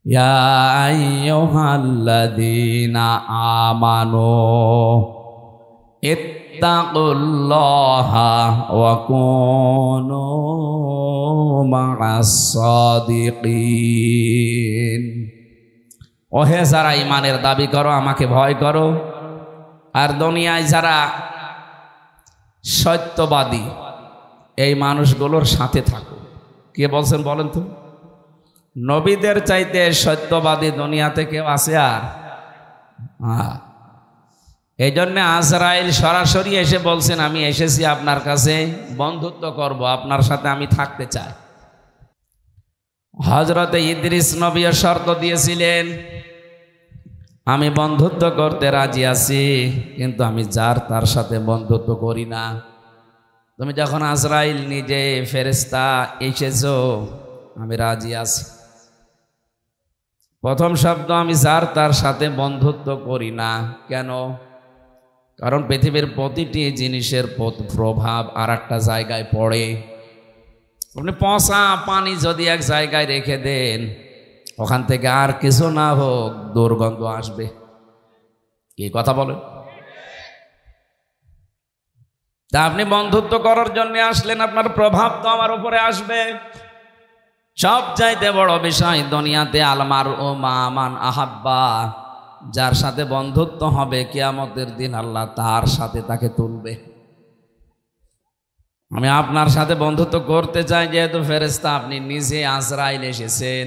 ইয়া আইয়ুহাল্লাযীনা আমানু ইত্তাকুল্লাহা ওয়া কুনু মা'আস সাদিকিন। ওহে যারা ঈমানের দাবি করো, আমাকে ভয় করো। আর দুনিয়ায় যারা সত্যবাদী, এই মানুষগুলোর সাথে থাকো। কে বলছেন বলেন তো? নবীদের চাইতে সত্যবাদী দুনিয়াতে কেউ আছে আর? এই জন্য আজরাইল সরাসরি এসে বলছেন, আমি এসেছি আপনার কাছে বন্ধুত্ব করব, আপনার সাথে আমি থাকতে চাই। হযরতে ইদ্রিস নবীও শর্ত দিয়েছিলেন, আমি বন্ধুত্ব করতে রাজি আছি, কিন্তু আমি যার তার সাথে বন্ধুত্ব করি না। তুমি যখন আজরাইল নিজে ফেরেশতা এসেছো, আমি রাজি আছি। প্রথম শব্দ, আমি যার তার সাথে বন্ধুত্ব করি না। কেন? কারণ পৃথিবীর প্রতিটি জিনিসের প্রভাব আর একটা জায়গায় পড়ে। আপনি পচা পানি যদি এক জায়গায় রেখে দেন, ওখান থেকে আর কিছু না হোক দুর্গন্ধ আসবে। কি কথা বলেন? তা আপনি বন্ধুত্ব করার জন্য আসলেন, আপনার প্রভাব তো আমার উপরে আসবে। সব চাইতে বড় বিষয় দুনিয়াতে আলমার ও মান আহাব্বা, যার সাথে বন্ধুত্ব হবে কিয়ামতের দিন আল্লাহ তার সাথে তাকে তুলবে। আমি আপনার সাথে বন্ধুত্ব করতে চাই যেহেতু ফেরেশতা, আপনি নিজে আজরাইল এসেছেন,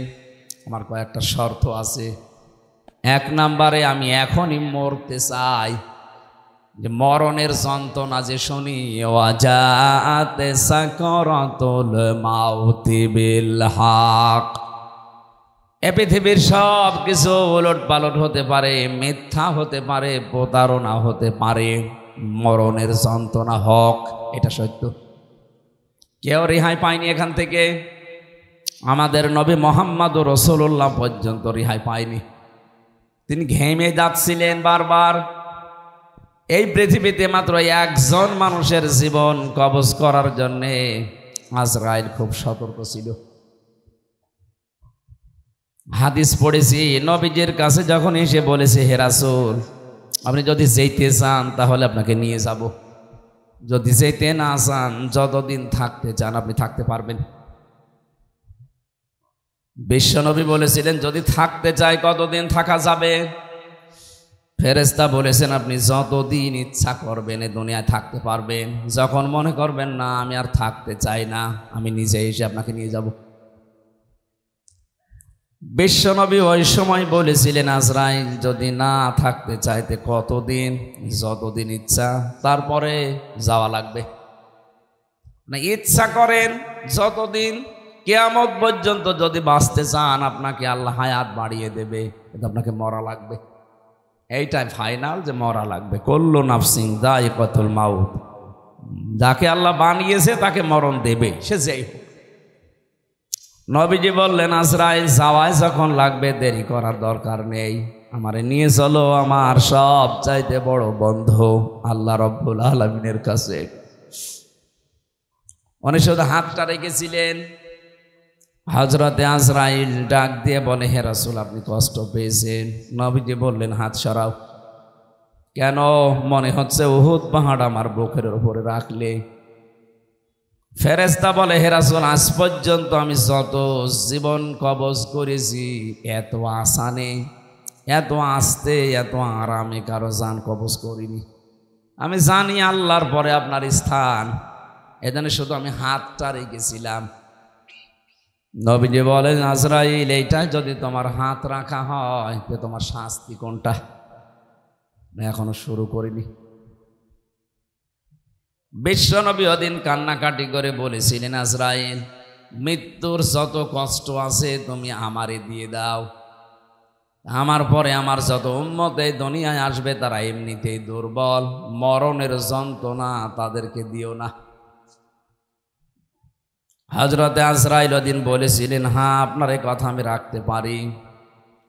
আমার কয়েকটা শর্ত আছে। এক নম্বরে, আমি এখনই মরতে চাই, যে মরণের যন্ত্রণা যে শুনি, ওয়াজাআতে সাকরাতুল মাউতি বিল হক। এ পৃথিবীর সব কিছু উলট পালট হতে পারে, মিথ্যা হতে পারে, প্রতারণা হতে পারে, মরণের যন্ত্রণা হক, এটা সত্য। কেউ রেহাই পায়নি এখান থেকে। আমাদের নবী মুহাম্মদুর রাসূলুল্লাহ পর্যন্ত রেহাই পায়নি। তিনি ঘেমে যাচ্ছিলেন বারবার। এই পৃথিবীতে মাত্র একজন মানুষের জীবন কবজ করার জন্যে আজরাইল খুব সতর্ক ছিল। হাদিস পড়েছি, নবীজির কাছে যখন এসে বলেছে, হে রাসূল, আপনি যদি যেতে চান তাহলে আপনাকে নিয়ে যাব, যদি যেতে না চান, যতদিন থাকতে চান আপনি থাকতে পারবেন। বিশ্বনবী বলেছিলেন, যদি থাকতে চাই কতদিন থাকা যাবে? ফেরেশতা বলেছেন, আপনি যতদিন ইচ্ছা করবেন এ দুনিয়ায় থাকতে পারবেন। যখন মনে করবেন না আমি আর থাকতে চাই না, আমি নিজে এসে আপনাকে নিয়ে যাব। বিশ্বনবী ওই সময় বলেছিলেন, আজরাইল যদি না থাকতে চাইতে কতদিন? যতদিন ইচ্ছা, তারপরে যাওয়া লাগবে না। ইচ্ছা করেন যতদিন, কিয়ামত পর্যন্ত যদি বাঁচতে চান আপনাকে আল্লাহ হায়াত বাড়িয়ে দেবে, কিন্তু আপনাকে মরা লাগবে। এইটাই ফাইনাল, যে মরা লাগবে। কুল্লু নাফসিন যায়িকাতুল মাউত, যাকে আল্লাহ বানিয়েছে তাকে মরণ দেবে, সে যেই হোক। নবীজি বললেন, আজরাইল যাওয়ায় যখন লাগবে, দেরি করার দরকার নেই, আমারে নিয়ে চলো আমার সব চাইতে বড় বন্ধু আল্লাহ রব্বুল আলামিনের কাছে। উনি শুধু হাতটা রেখেছিলেন। হযরতে আজরাইল ডাক দিয়ে বলে, হে রাসূল, আপনি কষ্ট পেয়েছেন। নবীজি বললেন, হাত সরাও। কেন? মনে হচ্ছে উহুদ পাহাড় আমার বুকের উপরে রাখলে। ফেরেশতা বলে, হে রাসূল, আজ পর্যন্ত আমি যত জীবন কবজ করেছি, এত আসানে, এত আস্তে, এত আরামে কারো জান কবজ করিনি। আমি জানি আল্লাহর পরে আপনার স্থান, এজন্য শুধু আমি হাতটা রেখেছিলাম। নবীজি বলেন, আজরাইল, এইটা যদি তোমার হাত রাখা হয় তো তোমার শাস্তি কোনটা? এখনো শুরু করিনি। বিশ্বনবী ওদিন কান্নাকাটি করে বলেছিলেন, আজরাইল, মৃত্যুর যত কষ্ট আছে তুমি আমারে দিয়ে দাও। আমার পরে আমার যত উম্মত এই দুনিয়ায় আসবে তারা এমনিতেই দুর্বল, মরণের যন্ত্রণা তাদেরকে দিও না। হযরতে আজরাইল ওদিন বলেছিলেন, হ্যাঁ, আপনার এই কথা আমি রাখতে পারি।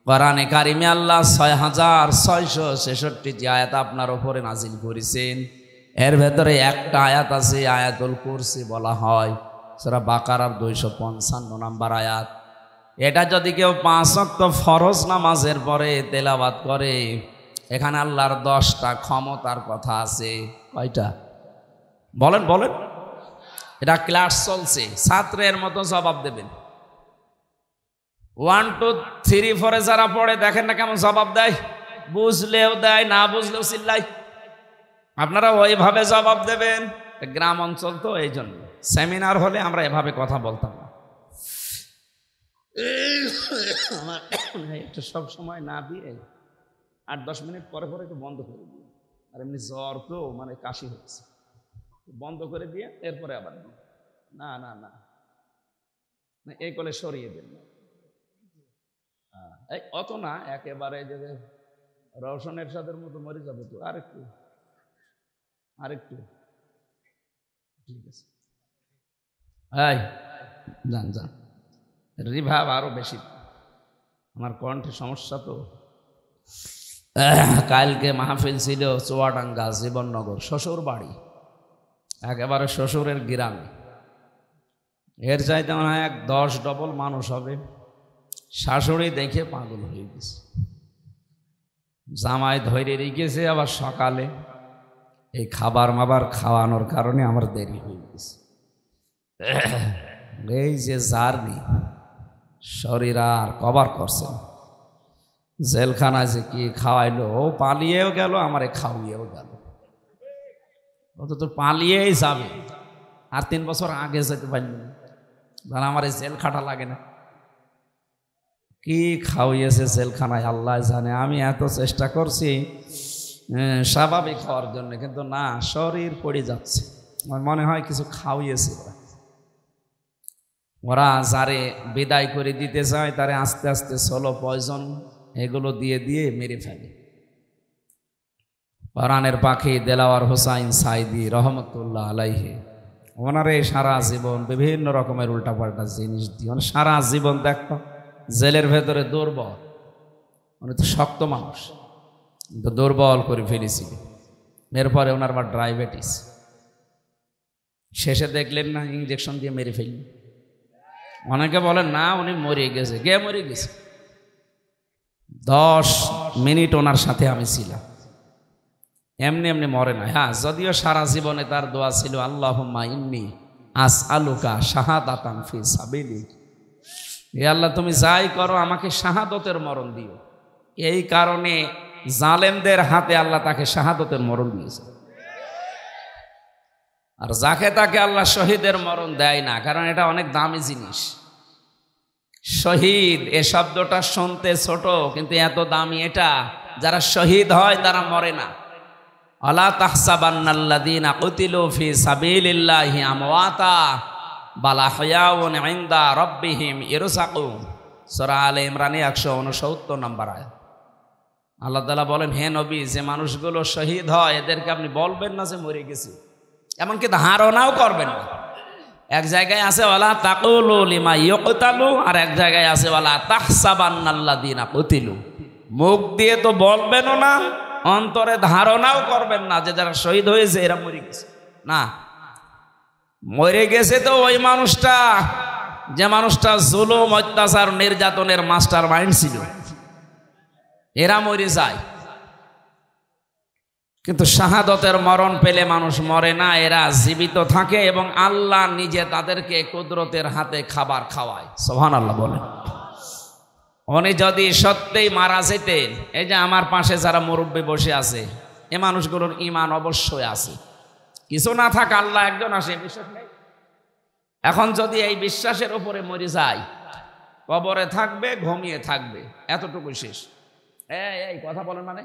কোরআনে কারিমে আল্লাহ 6666টি আয়াত আপনার উপরে নাজিল করেছেন। এর ভেতরে একটা আয়াত আছে, আয়াতুল কুরসি বলা হয়। সূরা বাকারার 255 নম্বর আয়াত। এটা যদি কেউ 5 ওয়াক্ত ফরজ নামাজের পরে তেলাওয়াত করে, এখানে আল্লাহর 10টা ক্ষমতার কথা আছে। কয়টা বলেন বলেন? এটা ক্লাস চলছে, ছাত্রের মতো জবাব দেবেন। 1 2 3 4 যারা পড়ে দেখেন না কেমন জবাব দেয়, বুঝলেও দেয়, না বুঝলেও চিল্লাই। আপনারা ওইভাবে জবাব দেবেন। গ্রাম অঞ্চল তো, এই জন্য সেমিনার হলে আমরা এভাবে কথা বলতাম না। একটু সব সময় না দিয়ে 8-10 মিনিট পরে পরে একটু বন্ধ করে দিয়ে, আর এমনি জ্বর তো মানে কাশি হচ্ছে, বন্ধ করে দিয়ে এরপরে আবার না না না এই কলে সরিয়ে দেন না। এই অত না, একেবারে যে রওশনের সাদের মতো মরে যাবে তো, আরেকটু আরেকটু, ঠিক আছে। এই যান যান, রিভাব আরো বেশি, আমার কণ্ঠে সমস্যা তো। কালকে মাহফিল ছিল চুয়াডাঙ্গা জীবননগর, শ্বশুর বাড়ি, একেবারে শ্বশুরের গ্রামে। এর চাইতে মনে হয় 10 ডবল মানুষ হবে। শাশুড়ি দেখে পাগল হয়ে গেছে, জামাই ধরে রেখেছে। আবার সকালে এই খাবার মাবার খাওয়ানোর কারণে আমার দেরি হয়ে গেছে। এই যে জার্নি, শরীর আর কভার করছে। জেলখানায় যে কি খাওয়াইলো, ও পালিয়েও গেল, আমারে খাওয়িয়েও গেল। ও তো পালিয়েই যাবে, আর 3 বছর আগে যেতে পারল না, কারণ আমার এই জেল খাটা লাগে না। কি খাওয়িয়েছে জেলখানায় আল্লাহ জানে। আমি এত চেষ্টা করছি স্বাভাবিক হওয়ার জন্য, কিন্তু না, শরীর পড়ে যাচ্ছে। আমার মনে হয় কিছু খাওয়িয়েছে ওরা। যারে বিদায় করে দিতে চায় তারে আস্তে আস্তে সোলো পয়জন এগুলো দিয়ে দিয়ে মেরে ফেলে। কোরআনের পাখি দেলাওয়ার হোসাইন সাইদি রহমতুল্লাহ আলাইহি, ওনারে সারা জীবন বিভিন্ন রকমের উল্টাপাল্টা জিনিস দিয়ে, সারা জীবন দেখতো জেলের ভেতরে দুর্বল, উনি তো শক্ত মানুষ, কিন্তু দুর্বল করে ফেলেছিল। এরপরে ওনার আবার ডায়াবেটিস, শেষে দেখলেন না ইঞ্জেকশন দিয়ে মেরে ফেললেন। অনেকে বলেন না উনি মরে গেছে, মরে গেছে। 10 মিনিট ওনার সাথে আমি ছিলাম, এমনি এমনি মরে না। হ্যাঁ, যদিও সারা জীবনে তার দোয়া ছিল আল্লাহুম্মা ইন্নী আসআলুকা শাহাদাতান ফি সাবিলিক, হে আল্লাহ তুমি যাই করো আমাকে শাহাদতের মরণ দিও। এই কারণে জালেমদের হাতে আল্লাহ তাকে শাহাদতের মরণ দিয়েছে, আর যাকে তাকে আল্লাহ শহীদের মরণ দেয় না, কারণ এটা অনেক দামি জিনিস। শহীদ এ শব্দটা শুনতে ছোট, কিন্তু এত দামি এটা। যারা শহীদ হয় তারা মরে না। আলা তাহসাবান্নাল্লাযীনা কুতিলু ফি সাবিলিল্লাহি আমওয়াতা বাল আহইয়াউন ইনদা রাব্বিহিম ইরসাকুন। সূরা আলে ইমরান 169 নম্বর আয়াত। আল্লাহ তাআলা বলেন, হে নবী, যে মানুষগুলো শহীদ হয় এদেরকে আপনি বলবেন না যে মরে গেছে, এমনকি ধারণাও করবেন না। এক জায়গায় আছে ওয়ালা তাকুলু লিমা ইয়ুকতালু, আর এক জায়গায় আছে ওয়ালা তাহসাবান্নাল্লাযীনা কুতিলু। মুখ দিয়ে তো বলবেনও না, অন্তরে ধারণাও করবেন না যে যারা শহীদ হয়েছে এরা মরে গেছে। না, মরে গেছে তো ওই মানুষটা, যে মানুষটা জুলুম অত্যাচার নির্যাতনের মাস্টার মাইন্ড ছিল, এরা মরে যায়। কিন্তু শাহাদতের মরণ পেলে মানুষ মরে না, এরা জীবিত থাকে এবং আল্লাহ নিজে তাদেরকে কুদরতের হাতে খাবার খাওয়ায়। সুবহানাল্লাহ বলেন। উনি যদি সত্যিই মারা যেতেন, এই যে আমার পাশে যারা মুরব্বী বসে আছে, এ মানুষগুলোর ঈমান অবশ্যই আছে। কিছু না থাক, আল্লাহ একজন আসে, বিশ্বাস নেই। এখন যদি এই বিশ্বাসের উপরে মরে যায়, কবরে থাকবে, ঘুমিয়ে থাকবে, এতটুকু শেষ। এই কথা বলেন মানে,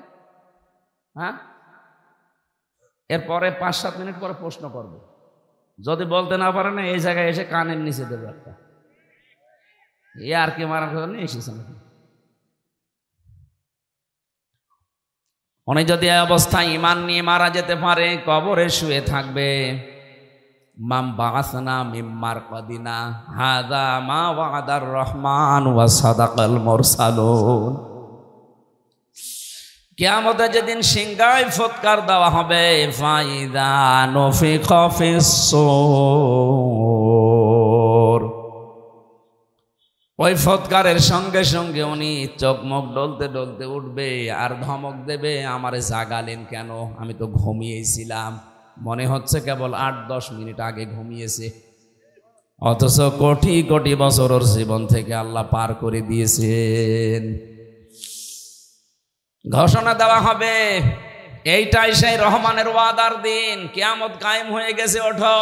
হ্যাঁ, এরপরে 5-7 মিনিট পরে প্রশ্ন করবে। যদি বলতে না পারে না, এই জায়গায় এসে কানের নিচে দেবে একটা, এ আর কি মারার কথা নিয়ে এসেছে নাকি। উনি যদি এই অবস্থায় ঈমান নিয়ে মারা যেতে পারে, কবরে শুয়ে থাকবে। মাম বাআসনা মিন মারকাদিনা হাযা মা ওয়াদার রহমান ওয়া সাদাকাল মুরসালুন। কিয়ামতে যেদিন সিংহায় ফুৎকার দেওয়া হবে, ফাইদা নুফিখা ফিস-সূর, ওই ফৎকারের সঙ্গে সঙ্গে উনি চোখ মুখ ডলতে ডলতে উঠবে আর ধমক দেবে, আমারে জাগালেন কেন, আমি তো ঘুমিয়েছিলাম। মনে হচ্ছে কেবল 8-10 মিনিট আগে ঘুমিয়েছে, অথচ কোটি কোটি বছর ওর জীবন থেকে আল্লাহ পার করে দিয়েছেন। ঘোষণা দেওয়া হবে, এইটাই সেই রহমানের ওয়াদার দিন, কিয়ামত কায়েম হয়ে গেছে, ওঠো।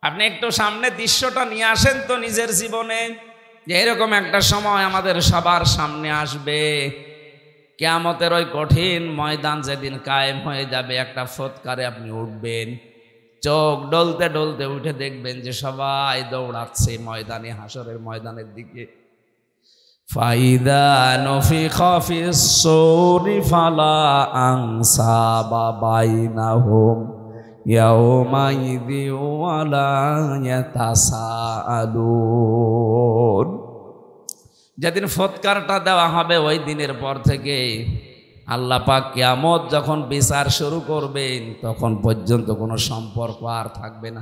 আপনি একটু সামনে দৃশ্যটা নিয়ে আসেন তো নিজের জীবনে, যে এরকম একটা সময় আমাদের সবার সামনে আসবে, কিয়ামতের ওই কঠিন ময়দান যেদিন কায়েম হয়ে যাবে, একটা ফৎকারে আপনি উঠবেন, চোখ ডলতে ডলতে উঠে দেখবেন যে সবাই দৌড়াচ্ছে ময়দানে, হাসরের ময়দানের দিকে। ফাইদা নফিখা ফিস সূরি ফালা আনসাবা বাইনাহুম ইয়াউমাইযি ওয়ালা ইয়াতাসাআলুন। যেদিন ফৎকারটা দেওয়া হবে ওই দিনের পর থেকে আল্লাহ পাক কিয়ামত যখন বিচার শুরু করবেন তখন পর্যন্ত কোনো সম্পর্ক আর থাকবে না।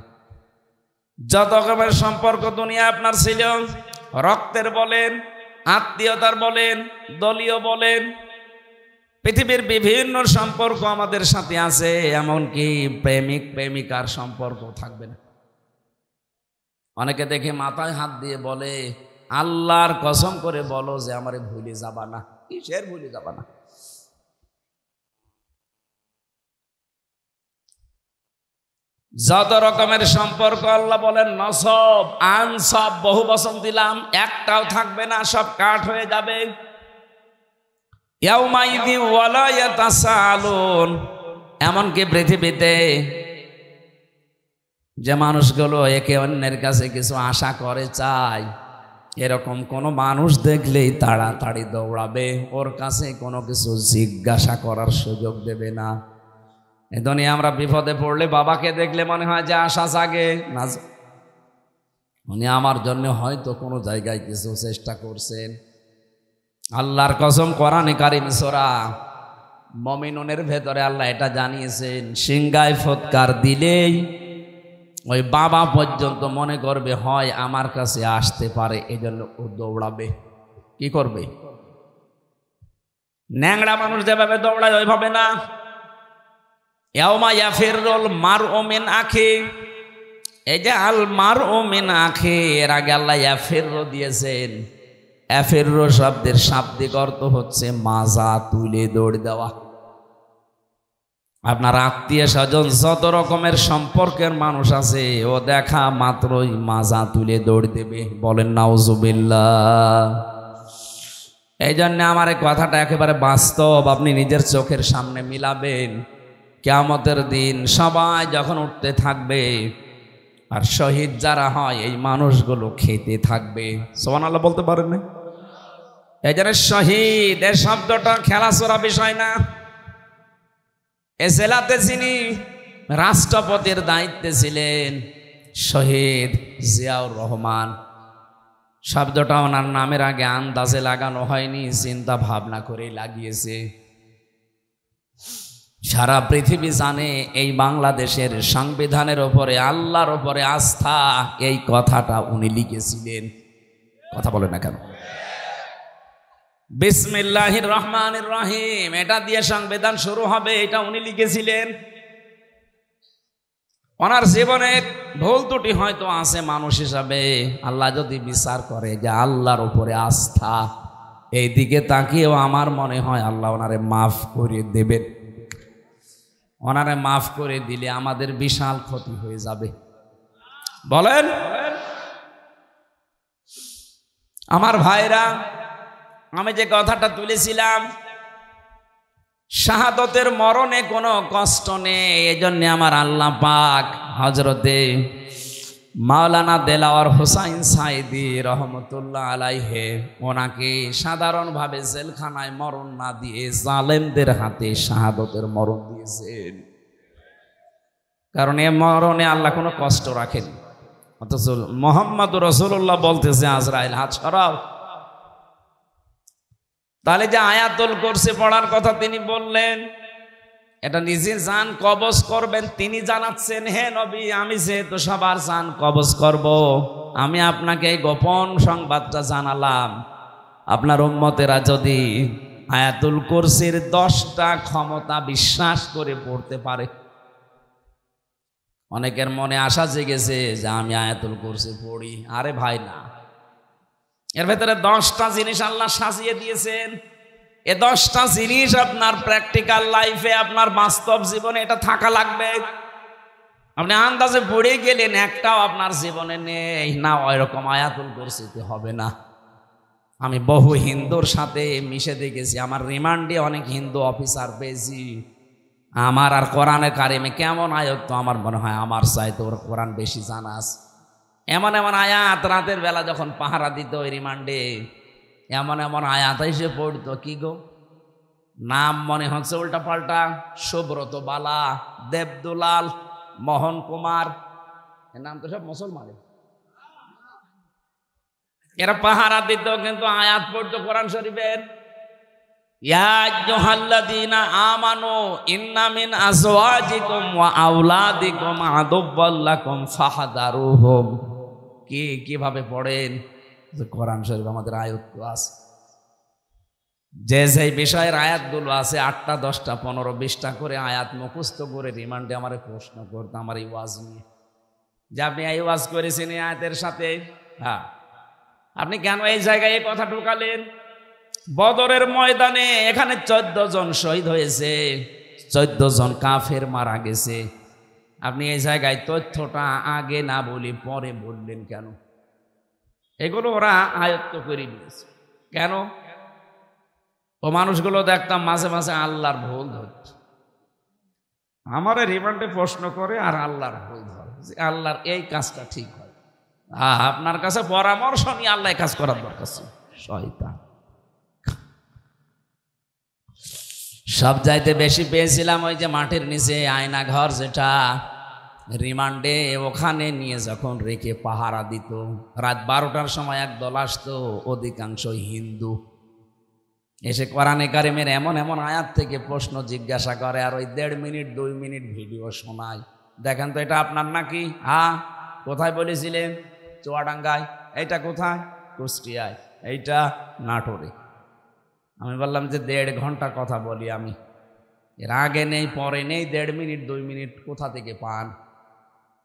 যত রকমের সম্পর্ক দুনিয়া আপনার ছিল, রক্তের বলেন, আত্মীয়তার বলেন, দলীয় বলেন, পৃথিবীর বিভিন্ন সম্পর্ক আমাদের সাথে আছে, এমনকি প্রেমিক প্রেমিকার সম্পর্ক থাকবে না। অনেকে দেখে মাথায় হাত দিয়ে বলে, আল্লাহর কসম করে বলো যে আমারে ভুলে যাবা না। কিসের ভুলে যাবা না? যত রকমের সম্পর্ক আল্লাহ বলেন নসব আনসব, বহু বচন দিলাম, একটাও থাকবে না, সব কাট হয়ে যাবে। ইয়াউমাইযি ওয়ালা ইয়াতাসাআলুন। এমনকি পৃথিবীতে যে মানুষগুলো একে অন্যের কাছে কিছু আশা করে চায়, এরকম কোনো মানুষ দেখলেই তাড়াতাড়ি দৌড়াবে, ওর কাছে কোনো কিছু জিজ্ঞাসা করার সুযোগ দেবে না। এই দুনিয়া আমরা বিপদে পড়লে বাবাকে দেখলে মনে হয় যে আশা জাগে না, উনি আমার জন্য হয়তো কোনো জায়গায় কিছু চেষ্টা করছেন। আল্লাহর কসম, কোরআনে কারীম সূরা মুমিনুনের ভেতরে আল্লাহ এটা জানিয়েছেন, সিংগায় ফৎকার দিলেই ওই বাবা পর্যন্ত মনে করবে হয় আমার কাছে আসতে পারে, এই জন্য ও দৌড়াবে। কি করবে? ন্যাংরা মানুষ যেভাবে দৌড়ায় ওইভাবে না। ইয়াউমা ইয়াফিরুল মারউ মিন আখি, এই যে আল মারউ মিন আখি, এর আগে আল্লাহ ইয়াফিরু দিয়েছেন। ইয়াফিরু শব্দের শাব্দিক অর্থ হচ্ছে মাজা তুলে দৌড় দেওয়া। আপনার আত্মীয় স্বজন যত রকমের সম্পর্কের মানুষ আছে, ও দেখা মাত্রই মাজা তুলে দৌড় দেবে। বলেন নাউজুবিল্লাহ। এই জন্য আমার এই কথাটা একেবারে বাস্তব, আপনি নিজের চোখের সামনে মিলাবেন। কিয়ামতের দিন সবাই যখন উঠতে থাকবে আর শহীদ যারা হয় এই মানুষগুলো খেতে থাকবে। সুবহানাল্লাহ বলতে পারেন না? এই জন্য শহীদ এই শব্দটা খেলাচোরা বিষয় না। এ জেলাতে যিনি রাষ্ট্রপতির দায়িত্বে ছিলেন শহীদ জিয়াউর রহমান, শব্দটা ওনার নামের আগে আন্দাজে লাগানো হয়নি, চিন্তা ভাবনা করেই লাগিয়েছে। সারা পৃথিবী জানে এই বাংলাদেশের সংবিধানের ওপরে আল্লাহর ওপরে আস্থা, এই কথাটা উনি লিখেছিলেন। কথা বলে না কেন? বিসমিল্লাহির রহমানির রহিম, এটা দিয়ে সংবিধান শুরু হবে, এটা উনি লিখেছিলেন। ওনার জীবনের ভুল ত্রুটি হয়তো আছে মানুষ হিসাবে, আল্লাহ যদি বিচার করে যে আল্লাহর উপরে আস্থা, এই দিকে তাকিয়েও আমার মনে হয় আল্লাহ ওনারে মাফ করে দেবেন। ওনারে মাফ করে দিলে আমাদের বিশাল ক্ষতি হয়ে যাবে। বলেন আমার ভাইরা, আমি যে কথাটা তুলেছিলাম, শাহাদতের মরণে কোনো কষ্ট নেই, এজন্য আমার আল্লাহ পাক হযরতে মাওলানা দেলাওয়ার হোসাইন সাইদি রহমতুল্লাহ আলাইহে ওনাকে সাধারণভাবে জেলখানায় মরণ না দিয়ে জালেমদের হাতে শাহাদতের মরণ দিয়েছেন। কারণ এ মরণে আল্লাহ কোনো কষ্ট রাখেন। অথচ মুহাম্মদ রাসূলুল্লাহ বলতেছে আজরাইল হাত সরাও। তাহলে যে আয়াতুল কুরসি পড়ার কথা তিনি বললেন, এটা নিজে জান কবজ করবেন তিনি জানাচ্ছেন, হে নবী আমি যেহেতু সবার জান কবজ করব, আমি আপনাকে এই গোপন সংবাদটা জানালাম, আপনার উম্মতেরা যদি আয়াতুল কুরসির 10টা ক্ষমতা বিশ্বাস করে পড়তে পারে। অনেকের মনে আশা জেগেছে যে আমি আয়াতুল কুরসি পড়ি। আরে ভাই না, এর ভেতরে 10টা জিনিস আল্লাহ সাজিয়ে দিয়েছেন। এ 10টা জিনিস আপনার প্র্যাকটিক্যাল লাইফে, আপনার বাস্তব জীবনে এটা থাকা লাগবে। আপনি আন্দাজে পড়ে গেলেন, একটাও আপনার জীবনে নেই না, ওইরকম আয়াতুল কুরসিতে হবে না। আমি বহু হিন্দুর সাথে মিশে দেখেছি, আমার রিমান্ডে অনেক হিন্দু অফিসার পেয়েছি। আমার আর কোরআনের কারিমে কেমন আয়াত, তো আমার মনে হয় আমার চাইতে ওর কোরআন বেশি জানাস। এমন এমন আয়াত রাতের বেলা যখন পাহারা দিত ওই রিমান্ডে, এমন এমন আয়াত এসে পড়তো, কি গো নাম মনে হচ্ছে উল্টা পাল্টা, সুব্রত বালা, দেবদুলাল, মোহন কুমার, এর নাম তো সব মুসলমান। এরা পাহারা দিত কিন্তু আয়াত পড়তো কোরআন শরীফের। ইয়া আইয়ুহাল্লাযীনা আমানু ইন্না মিন আজওয়াজিকুম ওয়া আওলাদিকুম আদুওয়াল লাকুম ফাহদারুহুম। কিভাবে পড়েন? কোরআন শরীফ আমাদের আয়াত আছে, যে যে বিষয়ের আয়াতগুলো আছে 8টা 10টা 15 20টা করে আয়াত মুখস্থ করে রিমান্ডে আমারে প্রশ্ন করতো আমার এই ওয়াজ নিয়ে, যে আপনি এই ওয়াজ করেছেন এই আয়াতের সাথে, হ্যাঁ আপনি কেন এই জায়গায় এই কথা ঢুকালেন? বদরের ময়দানে এখানে 14 জন শহীদ হয়েছে, 14 জন কাফের মারা গেছে, আপনি এই জায়গায় তথ্যটা আগে না বলি পরে বললেন কেন? এগুলো ওরা আয়ত্ত করে নিয়েছে। কেন? ও মানুষগুলো দেখতাম মাঝে মাঝে আল্লাহর ভুল ধরছে, আমার রিমান্ডে প্রশ্ন করে আর আল্লাহর ভুল ধরে, যে আল্লাহর এই কাজটা ঠিক হয়, আপনার কাছে পরামর্শ নিয়ে আল্লাহ কাজ করার দরকার ছিল। শয়তান। সব চাইতে বেশি পেয়েছিলাম ওই যে মাটির নিচে আয়না ঘর, যেটা রিমান্ডে ওখানে নিয়ে যখন রেখে পাহারা দিত, রাত 12টার সময় এক দল আসতো, অধিকাংশ হিন্দু, এসে কোরআনে কারিমের এমন এমন আয়াত থেকে প্রশ্ন জিজ্ঞাসা করে, আর ওই 1.5 মিনিট 2 মিনিট ভিডিও শোনায়। দেখেন তো এটা আপনার নাকি? হ্যাঁ। কোথায় বলেছিলেন? চুয়াডাঙ্গায়। এইটা কোথায়? কুষ্টিয়ায়। এইটা নাটোরে। আমি বললাম যে 1.5 ঘন্টা কথা বলি আমি, এর আগে নেই পরে নেই, 1.5 মিনিট 2 মিনিট কোথা থেকে পান?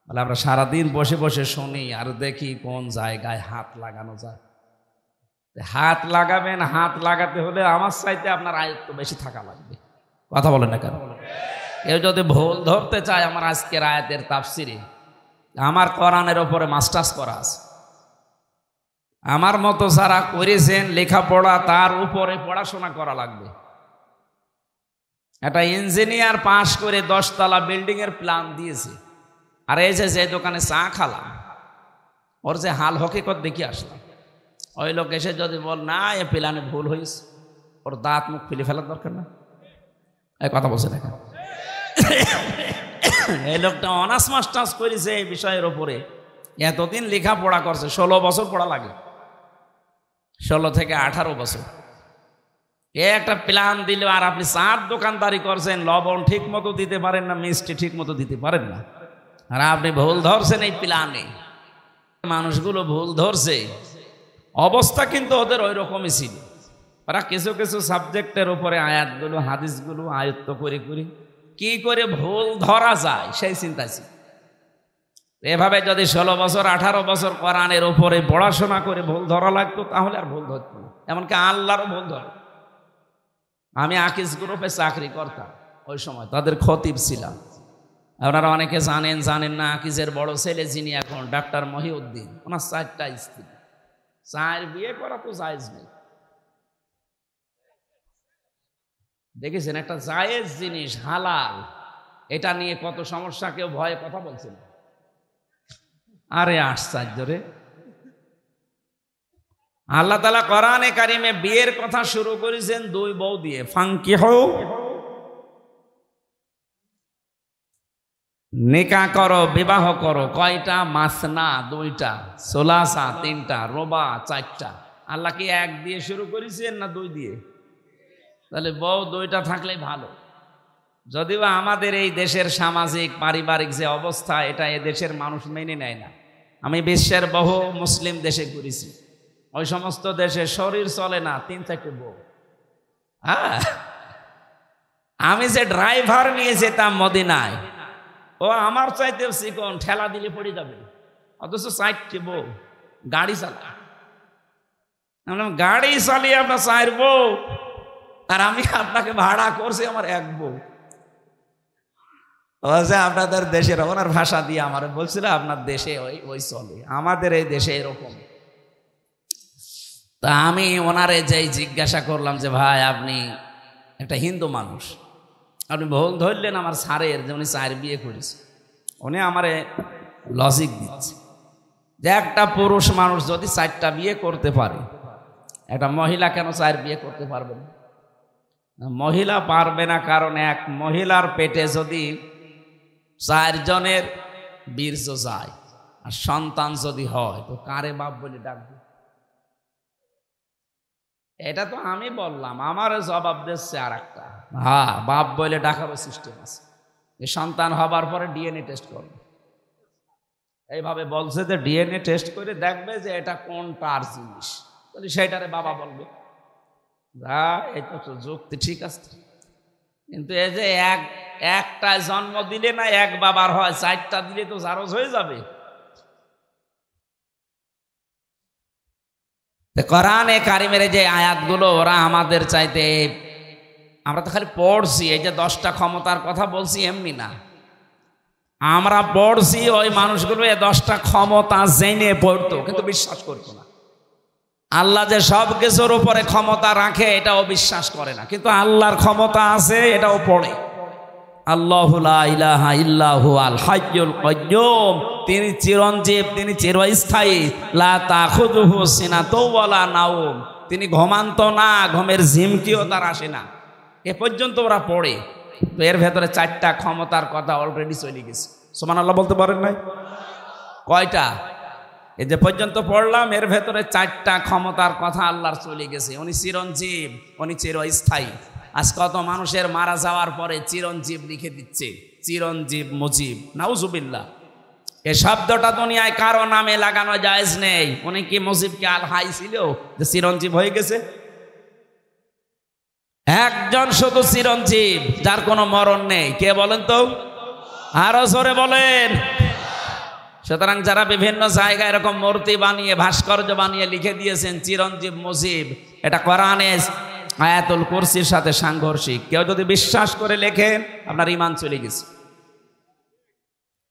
বলে আমরা সারাদিন বসে বসে শুনি আর দেখি কোন জায়গায় হাত লাগানো যায়। হাত লাগাবেন, হাত লাগাতে হলে আমার চাইতে আপনার আয়ত্ত বেশি থাকা লাগবে। কথা বলেন না কেন? কেউ যদি ভুল ধরতে চায়, আমার আজকের আয়াতের তাফসিরে আমার কোরআনের ওপরে মাস্টার্স করা আছে, আমার মতো যারা করেছেন লেখাপড়া তার উপরে পড়াশোনা করা লাগবে। একটা ইঞ্জিনিয়ার পাশ করে 10 তলা বিল্ডিং এর প্ল্যান দিয়েছে, আর এই যে দোকানে চা খালাম, ওর যে হাল হকিকত দেখি আসলাম, ওই লোক এসে যদি বল না এ প্ল্যানে ভুল হয়েছে, ওর দাঁত মুখ ফেলে ফেলার দরকার না? এই কথা বলছে দেখা। এই লোকটা অনার্স মাস্টার্স করেছে এই বিষয়ের ওপরে, এতদিন লেখাপড়া করছে, 16 বছর পড়া লাগে, 16 থেকে 18 বছর। এ একটা প্ল্যান দিল, আর আপনি চার দোকানদারি করছেন, লবণ ঠিক মতো দিতে পারেন না, মিষ্টি ঠিক মতো দিতে পারেন না, আর আপনি ভুল ধরছেন এই প্ল্যানে। মানুষগুলো ভুল ধরছে, অবস্থা কিন্তু ওদের ওই রকমই ছিল। ওরা কিছু কিছু সাবজেক্টের উপরে আয়াতগুলো হাদিসগুলো আয়ত্ত করে করে কি করে ভুল ধরা যায় সেই চিন্তা ছিল। এভাবে যদি 16 বছর 18 বছর কোরআনের উপরে পড়াশোনা করে ভুল ধরা লাগতো, তাহলে আর ভুল ধরতো না। এমনকি আল্লাহরও ভুল ধরে। আমি আকিজ গ্রুপে চাকরি করতাম, ওই সময় তাদের খতিব ছিলাম। আপনারা অনেকে জানেন জানেন না, আকিজের বড় ছেলে যিনি এখন ডাক্তার মহিউদ্দিন, ওনার 4টা স্ত্রী, 4 বিয়ে করা তো জায়েজ নেই। দেখেছেন একটা জায়েজ জিনিস হালাল, এটা নিয়ে কত সমস্যা, কেউ ভয়ে কথা বলছে না। আরে আশ্চর্য রে! আল্লাহ তাআলা কোরআনে কারিমে বিয়ের কথা শুরু করেছেন 2 বউ দিয়ে, ফাঙ্কিহু, নিকাহ করো, বিবাহ করো। কয়টা? মাসনা 2টা, সুলাসা 3টা, রুবা 4টা। আল্লাহ কি 1 দিয়ে শুরু করেছেন না 2 দিয়ে? তাহলে বউ 2টা থাকলেই ভালো। যদিও আমাদের এই দেশের সামাজিক পারিবারিক যে অবস্থা, এটা এ দেশের মানুষ মেনে নেয় না। আমি বিশ্বের বহু মুসলিম দেশে ঘুরেছি, ওই সমস্ত দেশে শরীর চলে না 3-4টে বউ। হ্যাঁ, আমি যে ড্রাইভার নিয়ে যেতাম মদিনায়, ও আমার চাইতে চিকন, ঠেলা দিলে পড়ে যাবে, অথচ 4টে বউ গাড়ি চালায়। গাড়ি চালিয়ে আপনার 4 বউ, আর আমি আপনাকে ভাড়া করছি আমার 1 বউ। আপনাদের দেশের ওনার ভাষা দিয়ে আমার বলছিল আপনার দেশে ওই চলে, আমাদের এই দেশে এরকম। তা আমি ওনারে যেই জিজ্ঞাসা করলাম যে ভাই আপনি একটা হিন্দু মানুষ, আপনি ভুল ধরলেন আমার স্যারের যে উনি 4 বিয়ে করেছে। উনি আমারে লজিক দিচ্ছে যে একটা পুরুষ মানুষ যদি 4টা বিয়ে করতে পারে, একটা মহিলা কেন 4 বিয়ে করতে পারবে না? মহিলা পারবে না কারণ এক মহিলার পেটে যদি 4 জনের বীর্য যায় আর সন্তান যদি হয়, তো কারে বাপ বলে ডাকবে? এটা তো আমি বললাম, আমার জবাব দিচ্ছে আর একটা, হ্যাঁ বাপ বলে ডাকারও সিস্টেম আছে, এই সন্তান হবার পরে ডিএনএ টেস্ট করবে। এইভাবে বলছে যে ডিএনএ টেস্ট করে দেখবে যে এটা কোনটার জিনিস, তাহলে সেটারে বাবা বলবে। এই তো যুক্তি ঠিক আছে, কিন্তু এই যে একটা জন্ম দিলে না 1 বাবার হয়, 4টা দিলে তো জারজ হয়ে যাবে। কোরআনে কারিমের যে আয়াতগুলো, ওরা আমাদের চাইতে, আমরা তো খালি পড়ছি, এই যে 10টা ক্ষমতার কথা বলছি এমনি না, আমরা পড়ছি ওই মানুষগুলো এই 10টা ক্ষমতা জেনে পড়তো কিন্তু বিশ্বাস করতো না। আল্লাহ যে সব কিছুর উপরে ক্ষমতা রাখে এটাও বিশ্বাস করে না, কিন্তু আল্লাহর ক্ষমতা আছে এটাও পড়ে। আল্লাহু লা ইলাহা ইল্লাহু আল হাইয়ুল কাইয়্যুম, তিনি চিরঞ্জীব, তিনি চিরস্থায়ী। লা তাখুযুহু সিনাতুন ওয়ালা নাওম, তিনি ঘুমান্ত না, ঘুমের ঝিমকিও তার আসে না। এ পর্যন্ত ওরা পড়ে। তো এর ভেতরে 4টা ক্ষমতার কথা অলরেডি চলে গেছে। সুবহানাল্লাহ বলতে পারেন নাই? কয়টা? এই যে পর্যন্ত পড়লাম, এর ভেতরে 4টা ক্ষমতার কথা আল্লাহর চলে গেছে। উনি চিরঞ্জীব, উনি চিরস্থায়ী। আজ কত মানুষের মারা যাওয়ার পরে চিরঞ্জীব লিখে দিচ্ছে, চিরঞ্জীব মুজিব, নাউজুবিল্লাহ। এই শব্দটা দুনিয়ায় কারো নামে লাগানো জায়েজ নেই। উনি কি মুজিবকে আল হাই ছিল যে চিরঞ্জীব হয়ে গেছে? একজন শুধু চিরঞ্জীব, যার কোনো মরণ নেই। কে বলেন তো? আরো জোরে বলেন। সুতরাং যারা বিভিন্ন জায়গায় এরকম মূর্তি বানিয়ে, ভাস্কর্য বানিয়ে লিখে দিয়েছেন চিরঞ্জীব মুজিব, এটা কোরআনে আয়াতুল কুরসির সাথে সাংঘর্ষিক। কেউ যদি বিশ্বাস করে লেখেন, আপনার ঈমান চলে গেছে।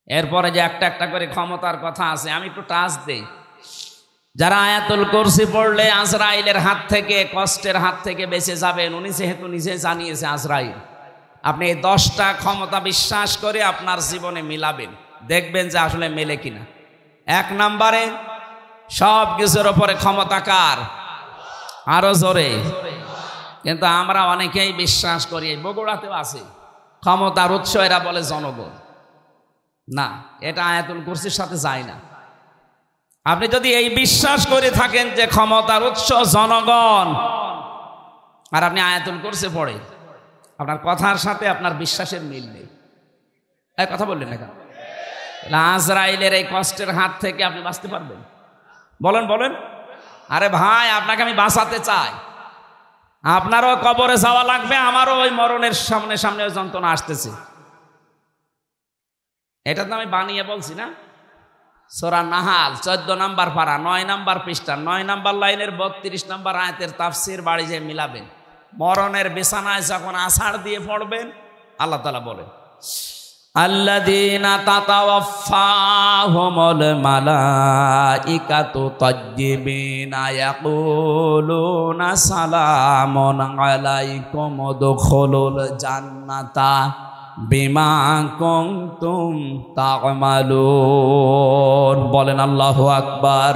এরপরে যে একটা একটা করে ক্ষমতার কথা আছে, আমি একটু টাচ দেই। যারা আয়াতুল কুরসি পড়লে আজরাইলের হাত থেকে, কষ্টের হাত থেকে বেঁচে যাবেন, উনি যেহেতু নিজে জানিয়েছে আজরাইল, আপনি এই 10টা ক্ষমতা বিশ্বাস করে আপনার জীবনে মিলাবেন, দেখবেন যে আসলে মেলে কিনা। 1 নম্বরে সব কিছুর উপরে ক্ষমতা কার? আরো জোরে। কিন্তু আমরা অনেকেই বিশ্বাস করি, বগুড়াতেও আছে, ক্ষমতার উৎস এরা বলে জনগণ। না, এটা আয়াতুল কুরসির সাথে যায় না। আপনি যদি এই বিশ্বাস করে থাকেন যে ক্ষমতার উৎস জনগণ, আর আপনি আয়াতুল কুরসি পড়ে, আপনার কথার সাথে আপনার বিশ্বাসের মিল নেই। এই কথা বললেন না কেন? আজরাইলের এই কষ্টের হাত থেকে আপনি বাঁচতে পারবেন? বলেন বলেন। আরে ভাই, আপনাকে আমি বাঁচাতে চাই। আপনারও কবরে যাওয়া লাগবে, আমারও ওই মরণের সামনে সামনে ওই যন্ত্রণা আসতেছে। এটা তো আমি বানিয়ে বলছি না। সূরা নাহাল 14 নম্বর পারা, 9 নম্বর পৃষ্ঠা, 9 নম্বর লাইনের 32 নম্বর আয়াতের তাফসীর বাড়ি যে মিলাবেন, মরণের বিছানায় যখন আছাড় দিয়ে পড়বেন, আল্লাহ তাআলা বলেন, আল্লাযীনা তাতাওয়াফফাহুমুল মালাইকাতু তাজ্জিবিনা ইয়াকুলুনা সালামুন আলাইকুম উদখুলুল জান্নাতা বিমা কুনতুম তা'মালুন। বলেন আল্লাহু আকবার।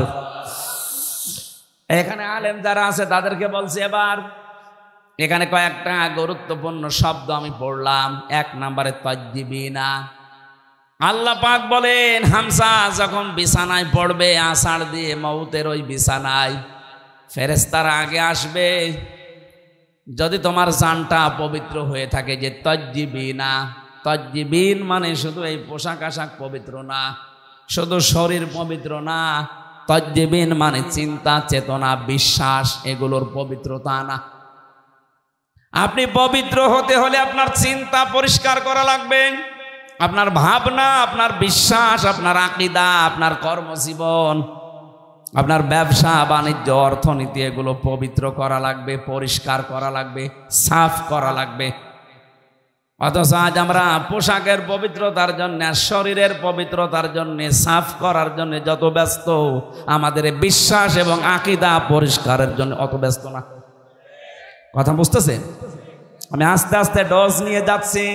এখানে আলেম যারা আছে তাদেরকে বলছি, এবার এখানে কয়েকটা গুরুত্বপূর্ণ শব্দ আমি পড়লাম। 1 নম্বরে তাজ্জিবিনা। আল্লাহ পাক বলেন, হামজা যখন বিছানায় পড়বে আষাঢ় দিয়ে মউতের ওই বিছানায়, ফেরেশতারা আগে আসবে, যদি তোমার জানটা পবিত্র হয়ে থাকে, যে তজ্জিবিনা, তজ্জিবিন মানে শুধু এই পোশাক আশাক পবিত্র না, শুধু শরীর পবিত্র না, তজ্জিবিন মানে চিন্তা চেতনা বিশ্বাস এগুলোর পবিত্রতা না। আপনি পবিত্র হতে হলে আপনার চিন্তা পরিষ্কার করা লাগবে, আপনার ভাবনা, আপনার বিশ্বাস, আপনার আকীদা, আপনার কর্মজীবন, আপনার ব্যবসা বাণিজ্য অর্থনীতি এগুলো পবিত্র করা লাগবে, পরিষ্কার করা লাগবে, সাফ করা লাগবে। অথচ আজ আমরা পোশাকের পবিত্রতার জন্য, শরীরের পবিত্রতার জন্য, সাফ করার জন্য যত ব্যস্ত, আমাদের বিশ্বাস এবং আকীদা পরিষ্কারের জন্য অত ব্যস্ত না। কথা বুঝতেছেন? আমি আস্তে আস্তে ডোজ নিয়ে যাচ্ছি।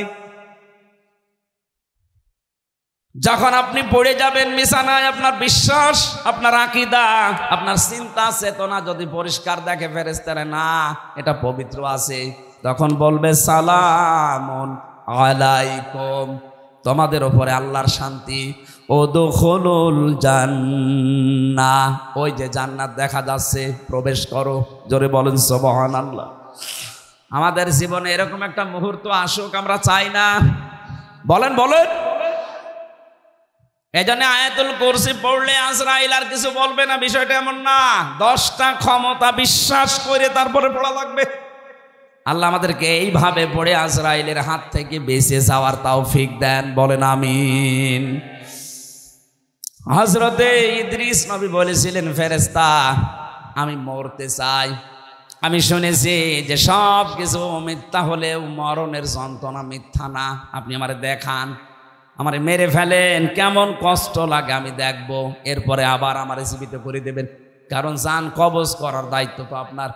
যখন আপনি পড়ে যাবেন বিছানায়, আপনার বিশ্বাস, আপনার আকীদা, আপনার চিন্তা চেতনা যদি পরিষ্কার দেখে ফেরেশতারা, না এটা পবিত্র আছে, তখন বলবে সালামুন আলাইকুম, তোমাদের উপরে আল্লাহর শান্তি, উদখুলুল জান্নাহ, ওই যে জান্নাত দেখা যাচ্ছে, প্রবেশ করো। জোরে বলেন সুবহানাল্লাহ। আমাদের জীবনে এরকম একটা মুহূর্ত আসুক, আমরা চাই না? বলেন বলেন। এজন্য আয়াতুল কুরসি পড়লে আজরাইল আর কিছু বলবে না, বিষয়টা এমন না। 10টা ক্ষমতা বিশ্বাস করে তারপরে পড়া লাগবে। আল্লাহ আমাদেরকে এইভাবে পড়ে আজরাইলের হাত থেকে বেঁচে যাওয়ার তৌফিক দেন, বলেন আমিন। হযরতে ইদ্রিস নবী বলেছিলেন, ফেরেশতা আমি মরতে চাই। আমি শুনেছি যে সব কিছু মিথ্যা হলেও মরণের যন্ত্রণা মিথ্যা না। আপনি আমারে দেখান, আমারে মেরে ফেলেন, কেমন কষ্ট লাগে আমি দেখব, এরপরে আবার আমারে জীবিত করে দেবেন, কারণ জান কবজ করার দায়িত্ব তো আপনার।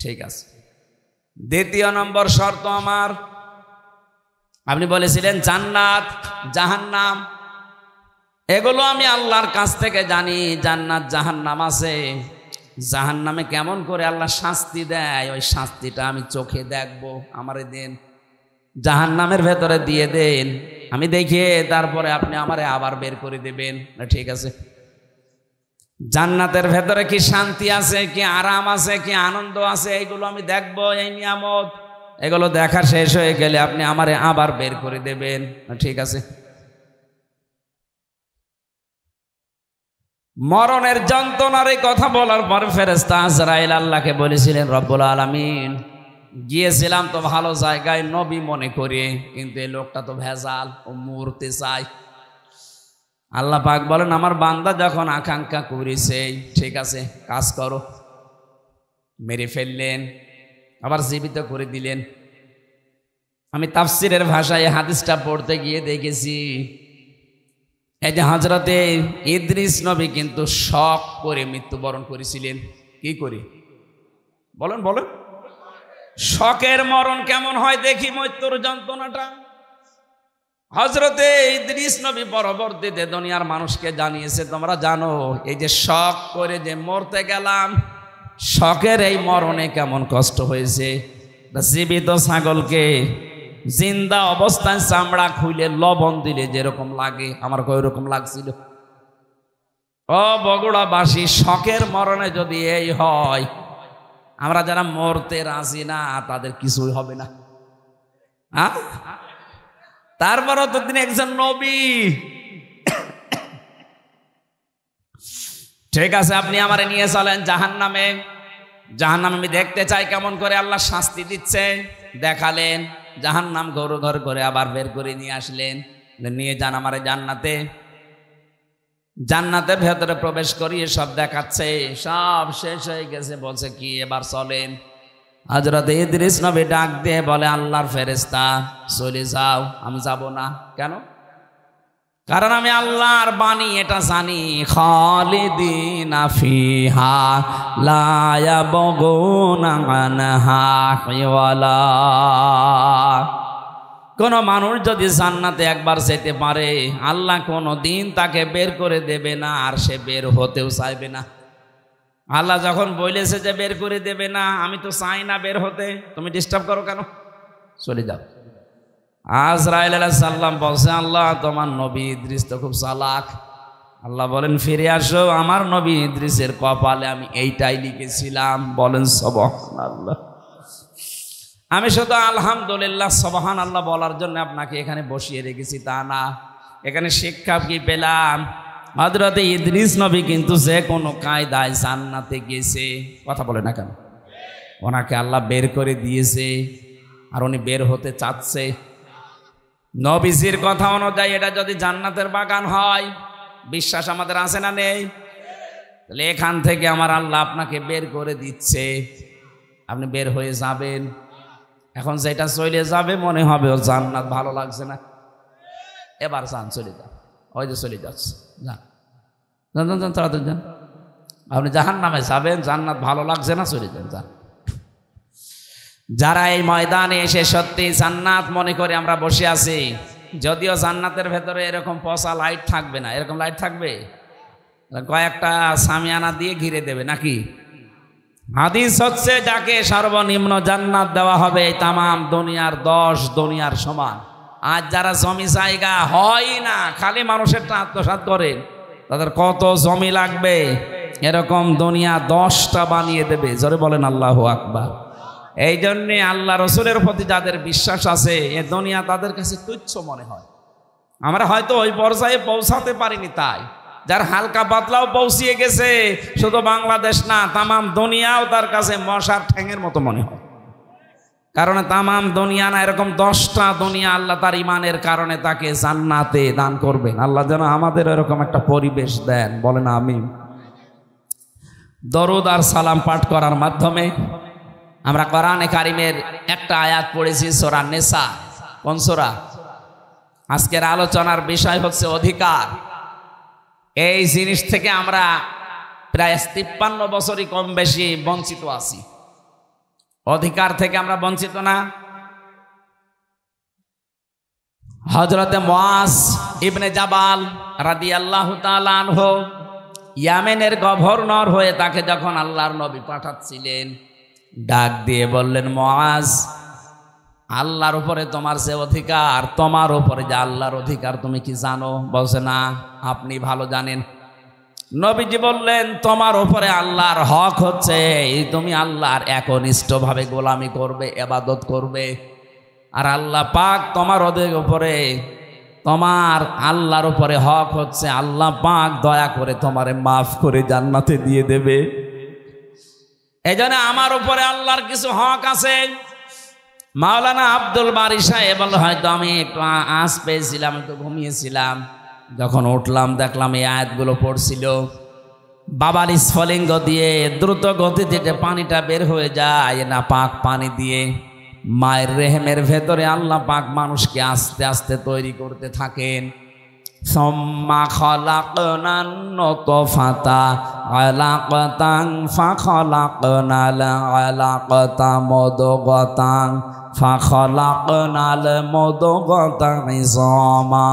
ঠিক আছে। দ্বিতীয় নম্বর শর্ত আমার, আপনি বলেছিলেন জান্নাত জাহান্নাম এগুলো আমি আল্লাহর কাছ থেকে জানি। জান্নাত জাহান্নাম আছে, জাহান্নামে কেমন করে আল্লাহ শাস্তি দেয়, ওই শাস্তিটা আমি চোখে দেখব, আমারে দেন। জাহান্নামের ভেতরে দিয়ে দেন, আমি দেখে তারপরে আপনি আমারে আবার বের করে দেবেন। ঠিক আছে। জান্নাতের ভেতরে কি শান্তি আছে, কি আরাম আছে, কি আনন্দ আছে, এইগুলো আমি দেখব, এই নিয়ামত এগুলো দেখা শেষ হয়ে গেলে আপনি আমারে আবার বের করে দেবেন। ঠিক আছে। মরণের যন্ত্রণার এই কথা বলার পর ফেরেশতা আজরাইল আল্লাহকে বলেছিলেন, রব্বুল আলামিন গিয়েছিলাম তো ভালো জায়গায় নবী মনে করে, কিন্তু এই লোকটা তো ভেজাল, ও মরতে চায়। আল্লাহ পাক বলেন, আমার বান্দা যখন আকাঙ্ক্ষা করেছে, ঠিক আছে কাজ করো। মেরে ফেললেন, আবার জীবিত করে দিলেন। আমি তাফসিরের ভাষায় হাদিসটা পড়তে গিয়ে দেখেছি, এই যে হযরতে ইদ্রিস নবী কিন্তু শক করে মৃত্যুবরণ করেছিলেন। কি করে বলেন বলেন? শকের মরণ কেমন হয় দেখি, মৃত্যুর যন্ত্রণাটা। হযরতে ইদ্রিস নবী পরবর্তীতে দুনিয়ার মানুষকে জানিয়েছে, তোমরা জানো এই যে শক করে যে মরতে গেলাম, শকের এই মরণে কেমন কষ্ট হয়েছে। জীবিত ছাগলকে জিন্দা অবস্থায় চামড়া খুলে লবণ দিলে যেরকম লাগে, আমার ওইরকম লাগছিল। ও বগুড়াবাসী, শকের মরণে যদি এই হয়, আমরা যারা মরতে রাজি না তাদের কিছুই হবে না। তারপরও তো তিনি একজন নবী। ঠিক আছে, আপনি আমারে নিয়ে চলেন জাহান্নামে। জাহান্নামে আমি দেখতে চাই কেমন করে আল্লাহ শাস্তি দিচ্ছে। দেখালেন জাহান্নাম, ঘর ঘর করে আবার বের করে নিয়ে আসলেন, নিয়ে যান আমারে জান্নাতে। জান্নাতের ভেতরে প্রবেশ করিয়ে সব দেখাচ্ছে, সব শেষ হয়ে গেছে। বলছে কি এবার চলেন। হযরত ইদ্রিস নবী ডাক দিয়ে বলে, আল্লাহর ফেরেশতা চলে যাও। আমি যাব না। কেন? কারণ আমি আল্লাহর বাণী এটা জানি, খালিদিনা ফিহা লা ইয়াবগুনা আনহা হিওয়ালা। কোন মানুষ যদি জান্নাতে একবার যেতে পারে, আল্লাহ কোনো দিন তাকে বের করে দেবে না, আর সে বের হতেও চাইবে না। আল্লাহ যখন বলেছে যে বের করে দেবে না, আমি তো চাই না বের হতে, তুমি ডিস্টার্ব করো কেন? চলে যাও। আজরাইল আলাইহিস সালাম বলছে, আল্লাহ তোমার নবী ইদ্রিস তো খুব চালাক। আল্লাহ বলেন, ফিরে আসো, আমার নবী ইদ্রিসের কপালে আমি এইটাই লিখেছিলাম। বলেন সুবহানাল্লাহ। আমি শুধু আলহামদুলিল্লাহ সুবহানাল্লাহ বলার জন্য আপনাকে এখানে বসিয়ে রেখেছি তা না। এখানে শিক্ষা কি পেলাম? হযরত ইদ্রিস নবী কিন্তু যে কোনো কায়দায় জান্নাতে গেছে। কথা বলে না কেন? ওনাকে আল্লাহ বের করে দিয়েছে, আর উনি বের হতে চাচ্ছে। নবীজির কথা অনুযায়ী এটা যদি জান্নাতের বাগান হয়, বিশ্বাস আমাদের আছে না নেই? তাহলে এখান থেকে আমার আল্লাহ আপনাকে বের করে দিচ্ছে, আপনি বের হয়ে যাবেন। এখন যেটা চলে যাবে মনে হবে ও জান্নাত ভালো লাগছে না, এবার যান চলে যান, ওই যে চলে যাচ্ছে, যান যান যান যান তাড়াতাড়ি যান। আপনি জাহান্নামে যাবেন, জান্নাত ভালো লাগছে না, চলে যান যান। যারা এই ময়দানে এসে সত্যি জান্নাত মনে করে আমরা বসে আছি, যদিও জান্নাতের ভেতরে এরকম পচা লাইট থাকবে না, এরকম লাইট থাকবে, কয়েকটা সামিয়ানা দিয়ে ঘিরে দেবে নাকি? হাদিস হচ্ছে যাকে সর্বনিম্ন জান্নাত দেওয়া হবে তামাম দুনিয়ার 10 দুনিয়ার সমান। আজ যারা জমি জায়গা হয় না, খালি মানুষের আত্মসাৎ করে, তাদের কত জমি লাগবে, এরকম দুনিয়া 10টা বানিয়ে দেবে। জোরে বলেন আল্লাহু আকবার। এই জন্যে আল্লাহ রসুলের প্রতি যাদের বিশ্বাস আছে, এ দুনিয়া তাদের কাছে তুচ্ছ মনে হয়। আমরা হয়তো ওই পর্যায়ে পৌঁছাতে পারিনি, তাই যার হালকা পাতলাও পৌঁছিয়ে গেছে, শুধু বাংলাদেশ না তামাম দুনিয়াও তার কাছে মশার ঠ্যাঙের মতো মনে হয়। কারণ তামাম দুনিয়া না, এরকম 10টা দুনিয়া আল্লাহ তার ইমানের কারণে তাকে জান্নাতে দান করবেন। আল্লাহ যেন আমাদের এরকম একটা পরিবেশ দেন, বলেন আমিন। দরুদ আর সালাম পাঠ করার মাধ্যমে আমরা কোরআনে কারিমের একটা আয়াত পড়েছি, সূরা নিসা। কোন সূরা? আজকের আলোচনার বিষয় হচ্ছে অধিকার। এই জিনিস থেকে আমরা প্রায় 53 বছরই কম বেশি বঞ্চিত আছি। অধিকার থেকে আমরা বঞ্চিত না? হযরতে মুআজ ইবনে জাবাল রাদিয়াল্লাহু তাআলা আনহু ইয়ামেনের গভর্নর হয়ে তাকে যখন আল্লাহর নবী পাঠাচ্ছিলেন, ডাক দিয়ে বললেন, মুআজ, আল্লাহর উপরে তোমার যে অধিকার, তোমার উপরে যে আল্লাহর অধিকার তুমি কি জানো? বলছে, না, আপনি ভালো জানেন। নবীজি বললেন, তোমার উপরে আল্লাহর হক হচ্ছে তুমি আল্লাহর একনিষ্ঠভাবে গোলামি করবে, ইবাদত করবে। আর আল্লাহ পাক তোমার উপরে, তোমার আল্লাহর উপরে হক হচ্ছে আল্লাহ পাক দয়া করে তোমারে মাফ করে জান্নাতে দিয়ে দেবে। এই জন্য আমার উপরে আল্লাহর কিছু হক আছে। মাওলানা আব্দুল বারী সাহেব বলল, হয়তো আমি একটু আঁচ পেয়েছিলাম, একটু ঘুমিয়েছিলাম, যখন উঠলাম দেখলাম এই আয়াতগুলো পড়ছিল। বাবার স্ফলিঙ্গ দিয়ে দ্রুত গতিতে যে পানিটা বের হয়ে যায়, না পাক পানি দিয়ে মায়ের রেহেমের ভেতরে আল্লাহ পাক মানুষকে আস্তে আস্তে তৈরি করতে থাকেন। সুম্মা খালাকনান নুতফাতা আলাকাতান ফাখালাকনাল আলাকাতা মুদগাতান ফাখালাকনাল মুদগাতা ইযামা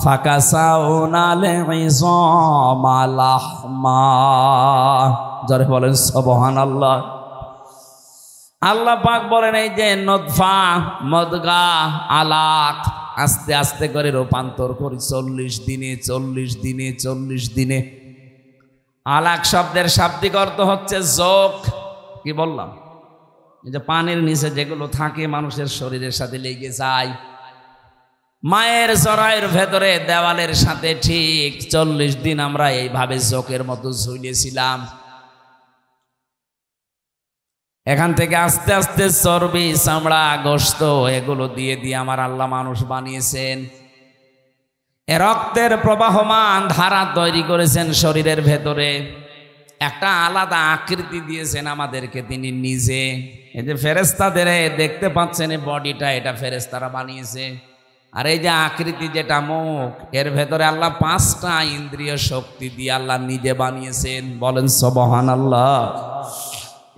ফাকাসাউনাল ইযামা লাহমা। জোরে বলেন সুবহানাল্লাহ। আল্লাহ পাক বলেন, এই যে নতফা, মদগা, আলাক আস্তে আস্তে করে রূপান্তর করি 40 দিনে 40 দিনে 40 দিনে। আলাক শব্দের শাব্দিক অর্থ হচ্ছে যোগ। কি বললাম? এই যে পানির নিচে যেগুলো থাকে মানুষের শরীরের সাথে লেগে যায়, মায়ের জরায়ুর ভেতরে দেওয়ালের সাথে ঠিক 40 দিন আমরা এইভাবে যোগের মতো ঝুলিয়েছিলাম। এখান থেকে আস্তে আস্তে চর্বি, চামড়া, গোশত এগুলো দিয়ে দিয়ে আমার আল্লাহ মানুষ বানিয়েছেন। এ রক্তের প্রবাহমান ধারা তৈরি করেছেন শরীরের ভেতরে, একটা আলাদা আকৃতি দিয়েছেন আমাদেরকে তিনি নিজে। এই যে ফেরেশতাদের দেখতে পাচ্ছেন এই বডিটা, এটা ফেরেশতারা বানিয়েছে। আর এই যে আকৃতি যেটা মুখ, এর ভেতরে আল্লাহ 5টা ইন্দ্রিয় শক্তি দিয়ে আল্লাহ নিজে বানিয়েছেন। বলেন সুবহানাল্লাহ।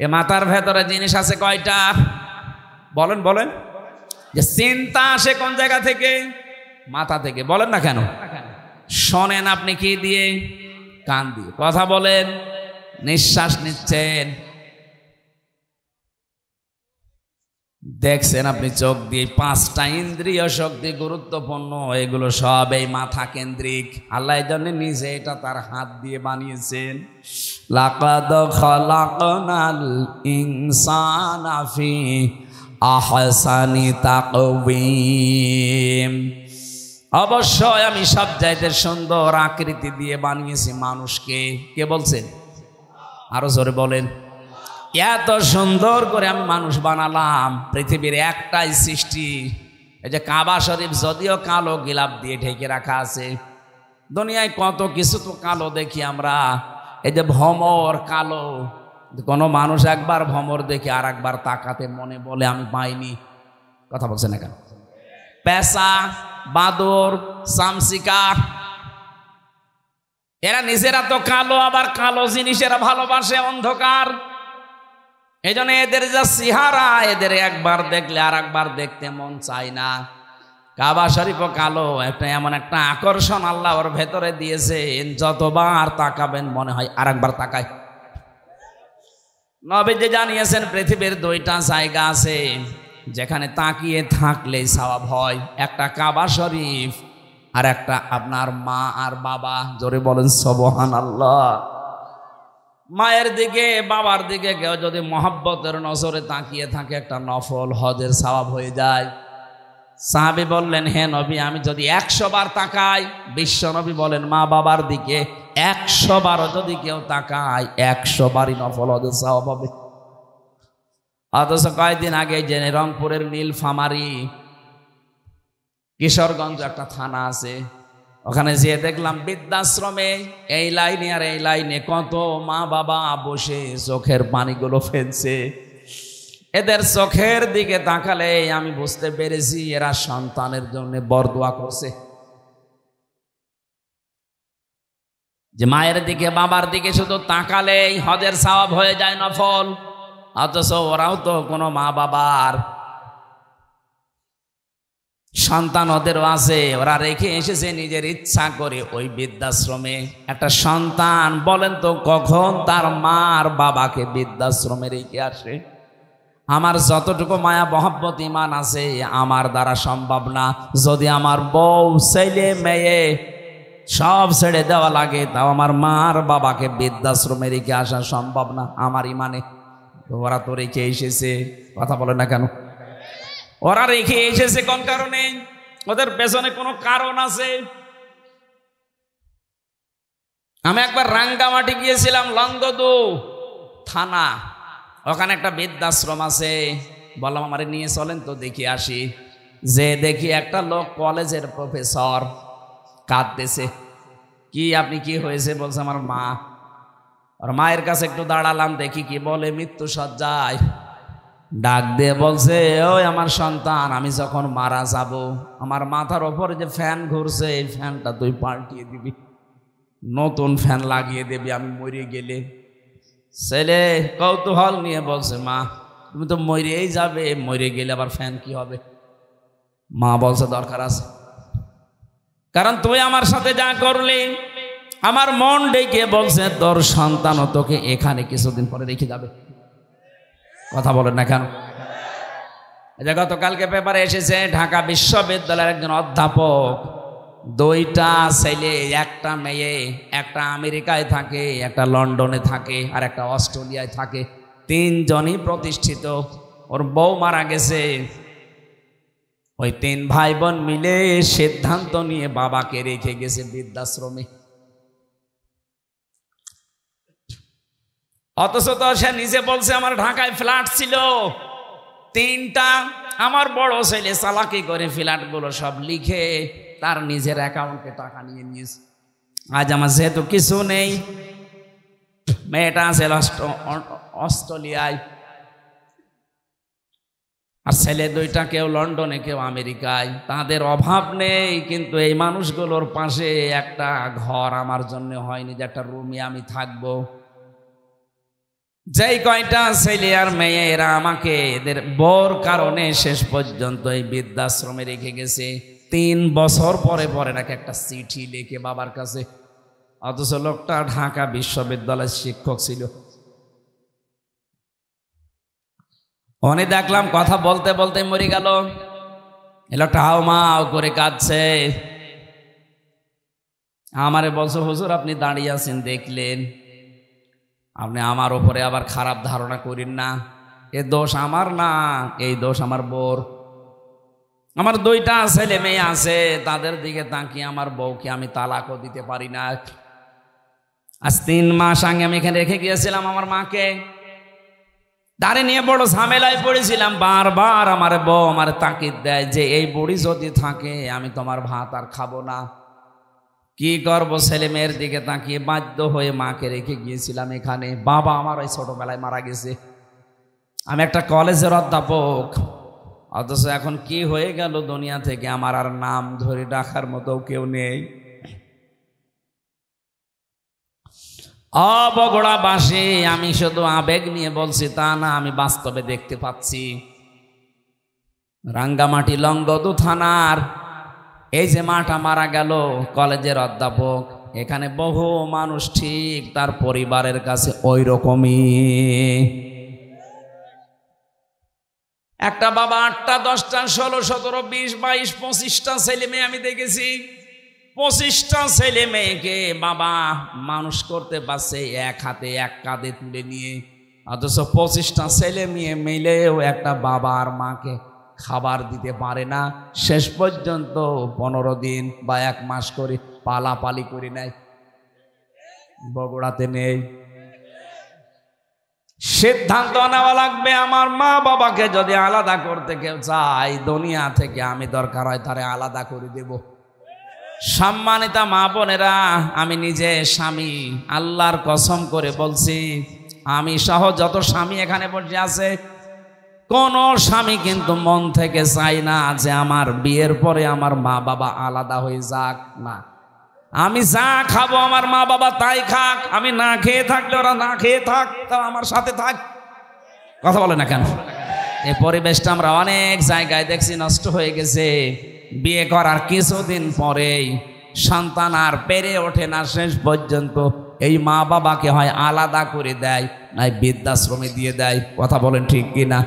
এ মাথার ভেতরে জিনিস আছে কয়টা? বলেন বলেন। যে চিন্তা আসে কোন জায়গা থেকে? মাথা থেকে। বলেন না কেন? শোনেন আপনি কি দিয়ে? কান দিয়ে। কথা বলেন, নিঃশ্বাস নিচ্ছেন, দেখছেন আপনি চোখ দিয়ে, পাঁচটা ইন্দ্রিয় শক্তি গুরুত্বপূর্ণ, এগুলো সব এই মাথা কেন্দ্রিক। আল্লাহ এই জন্য নিজে এটা তার হাত দিয়ে বানিয়েছেন। লাকাদ খালাকনাল ইনসানা ফি আহসানি তাকওয়িম, অবশ্যই আমি সব চাইতে সুন্দর আকৃতি দিয়ে বানিয়েছি মানুষকে। কে বলছেন? আরো জোরে বলেন। এত সুন্দর করে আমি মানুষ বানালাম। পৃথিবীর একটাই সৃষ্টি, এই যে কাবা শরীফ, যদিও কালো গিলাপ দিয়ে ঢেকে রাখা আছে। দুনিয়ায় কত কিছু তো কালো দেখি আমরা। এই যে ভমর কালো, কোনো মানুষ একবার ভমর দেখে আর একবার তাকাতে মনে বলে আমি পাইনি। কথা বলছে না কেন? পেঁচা, বাদর, চামচিকা, এরা নিজেরা তো কালো, আবার কালো জিনিস এরা ভালোবাসে, অন্ধকার। এই জন্য এদের যা চেহারা, এদের একবার দেখলে আর একবার দেখতে মন চায় না। কাবা শরীফও কালো, একটা এমন একটা আকর্ষণ আল্লাহ ওর ভেতরে দিয়েছেন, যতবার তাকাবেন মনে হয় আর একবার তাকায়। নবীজি জানিয়েছেন পৃথিবীর দুইটা জায়গা আছে যেখানে তাকিয়ে থাকলেই সওয়াব হয়, একটা কাবা শরীফ আর একটা আপনার মা আর বাবা। জোরে বলেন সুবহানাল্লাহ। মায়ের দিকে বাবার দিকে কেউ যদি মহব্বতের নজরে তাকিয়ে থাকে, একটা নফল হজের সওয়াব হয়ে যায়। সাহাবী বললেন, হে নবী, আমি যদি 100 বার তাকাই? বিশ্ব নবী বলেন, মা বাবার দিকে 100 বারও যদি কেউ তাকায়, 100 বারই নফল হজের সওয়াব হবে। অথচ কয়েকদিন আগে জেনে রংপুরের নীলফামারী, কিশোরগঞ্জ একটা থানা আছে, ওখানে যেয়ে দেখলাম বৃদ্ধাশ্রমে এই লাইনে আর এই লাইনে কত মা বাবা বসে চোখের পানিগুলো ফেলছে। এদের চোখের দিকে তাকালে আমি বুঝতে পেরেছি এরা সন্তানের জন্য বরদোয়া করছে। যে মায়ের দিকে বাবার দিকে শুধু তাকালেই হজের সওয়াব হয়ে যায় নফল, অথচ ওরাও তো কোনো মা বাবার সন্তান ওদেরও আছে, ওরা রেখে এসেছে নিজের ইচ্ছা করে ওই বৃদ্ধাশ্রমে। একটা সন্তান বলেন তো কখন তার মা আর বাবাকে বৃদ্ধাশ্রমে রেখে আসে? আমার যতটুকু মায়া মহব্বত ইমান আছে আমার দ্বারা সম্ভব না। যদি আমার বউ ছেলে মেয়ে সব ছেড়ে দেওয়া লাগে, তাও আমার মা আর বাবাকে বৃদ্ধাশ্রমে রেখে আসা সম্ভব না আমার ইমানে। ওরা তো রেখে এসেছে। কথা বলে না কেন? ওরা রেখে এসেছে কোন কারণে? ওদের পেছনে কোনো কারণ আছে। আমি একবার রাঙ্গামাটি গিয়েছিলাম, লংগদু থানা, ওখানে একটা বৃদ্ধাশ্রম আছে। বললাম আমারে নিয়ে চলেন তো দেখি আসি। যে দেখি একটা লোক কলেজের প্রফেসর কাঁদতেছে। কি আপনি কি হয়েছে? বলছে আমার মা। আর মায়ের কাছে একটু দাঁড়ালাম, দেখি কি বলে। মৃত্যু সজ্জায় ডাক দিয়ে বলছে, ওই আমার সন্তান, আমি যখন মারা যাব আমার মাথার ওপরে যে ফ্যান ঘুরছে এই ফ্যানটা তুই পাল্টিয়ে দিবি, নতুন ফ্যান লাগিয়ে দিবি আমি মরে গেলে। ছেলে কৌতূহল নিয়ে বলছে, মা তুমি তো মরেই যাবে, মরে গেলে আবার ফ্যান কি হবে? মা বলছে দরকার আছে, কারণ তুই আমার সাথে যা করলি আমার মন ডেকে বলছে তোর সন্তানও তোকে এখানে কিছুদিন পরে রেখে যাবে। কথা বলেন না কেন? গতকালকে পেপারে এসেছে ঢাকা বিশ্ববিদ্যালয়ের একজন অধ্যাপক, দুইটা ছেলে, একটা মেয়ে, একটা আমেরিকায় থাকে, একটা লন্ডনে থাকে, আর একটা অস্ট্রেলিয়ায় থাকে। তিনজনই প্রতিষ্ঠিত। ওর বউ মারা গেছে। ওই তিন ভাই বোন মিলে সিদ্ধান্ত নিয়ে বাবাকে রেখে গেছে বৃদ্ধাশ্রমে। অথচ তো সে নিজে বলছে আমার ঢাকায় ফ্ল্যাট ছিল 3টা। আমার বড় ছেলে চালাকি করে ফ্ল্যাটগুলো সব লিখে তার নিজের অ্যাকাউন্টে টাকা নিয়ে নিয়েছে। আজ আমার যেহেতু কিছু নেই, মেয়েটা আছে অস্ট্রেলিয়ায়, আর ছেলে দুইটা কেউ লন্ডনে কেউ আমেরিকায়। তাদের অভাব নেই, কিন্তু এই মানুষগুলোর পাশে একটা ঘর আমার জন্য হয়নি যে একটা রুমে আমি থাকবো। যেই কয়টা ছেলে আর মেয়ে এরা আমাকে এদের বর কারণে শেষ পর্যন্ত এই বৃদ্ধাশ্রমে রেখে গেছে। 3 বছর পরে পরে নাকি একটা চিঠি লিখে বাবার কাছে। অথচ লোকটা ঢাকা বিশ্ববিদ্যালয়ের শিক্ষক ছিল। উনি দেখলাম কথা বলতে বলতে মরে গেল। লোকটা হাও মাও করে কাঁদছে। আমারে বলছো, হুজুর আপনি দাঁড়িয়ে আছেন দেখলেন, আপনি আমার উপরে আবার খারাপ ধারণা করেন না। এ দোষ আমার না, এই দোষ আমার বোর। আমার 2টা ছেলে মেয়ে আছে, তাদের দিকে তাকিয়ে আমার বউকে আমি তালাকও দিতে পারি না। আজ 3 মাস আগে আমি এখানে রেখে গিয়েছিলাম আমার মাকে। তারে নিয়ে বড় ঝামেলায় পড়েছিলাম। বারবার আমার বউ আমার তাকিদ দেয় যে এই বুড়ি যদি থাকে আমি তোমার ভাত আর খাবো না। কি করব, ছেলে মেয়ের দিকে তাকিয়ে বাধ্য হয়ে মাকে রেখে গিয়েছিলাম এখানে। বাবা আমার ওই ছোটবেলায় মারা গেছে। আমি একটা কলেজের অধ্যাপক, অথচ এখন কি হয়ে গেল দুনিয়া থেকে আমার আর নাম ধরে ডাকার মতো কেউ নেই। বগুড়াবাসী, আমি শুধু আবেগ নিয়ে বলছি তা না, আমি বাস্তবে দেখতে পাচ্ছি। রাঙ্গামাটি লংগদু থানার এই যে মাটা মারা গেল, কলেজের অধ্যাপক, এখানে বহু মানুষ ঠিক তার পরিবারের কাছে ওই রকমই। একটা বাবা 8টা 10টা 16 17 20 22 25টা ছেলে মেয়ে আমি দেখেছি। 25টা ছেলে মেয়েকে বাবা মানুষ করতে পারছে এক হাতে এক কাঁধে তুলে নিয়ে, অথচ 25টা ছেলে মেয়ে মিলেও একটা বাবা আর মাকে খাবার দিতে পারে না। শেষ পর্যন্ত 15 দিন বা 1 মাস করে পালাপালি করে নেয়। বগুড়াতে নেই। সিদ্ধান্ত নেওয়া লাগবে। আমার মা বাবাকে যদি আলাদা করতে কেউ চায় দুনিয়া থেকে, আমি দরকার হয় তারে আলাদা করে দেব। সম্মানিতা মা বোনেরা, আমি নিজে স্বামী, আল্লাহর কসম করে বলছি, আমি সহ যত স্বামী এখানে বসে আছে, কোন স্বামী কিন্তু মন থেকে চাই না যে আমার বিয়ের পরে আমার মা বাবা আলাদা হয়ে যাক। না, আমি যা খাবো আমার মা বাবা তাই খাক। আমি না খেয়ে থাকলে ওরা না খেয়ে থাক, তা আমার সাথে থাক। কথা বলে না কেন? এই পরিবেশটা আমরা অনেক জায়গায় দেখছি নষ্ট হয়ে গেছে। বিয়ে করার কিছুদিন পরেই সন্তান আর পেরে ওঠে না, শেষ পর্যন্ত এই মা বাবাকে হয় আলাদা করে দেয়, নাই বৃদ্ধাশ্রমে দিয়ে দেয়। কথা বলেন ঠিক কিনা?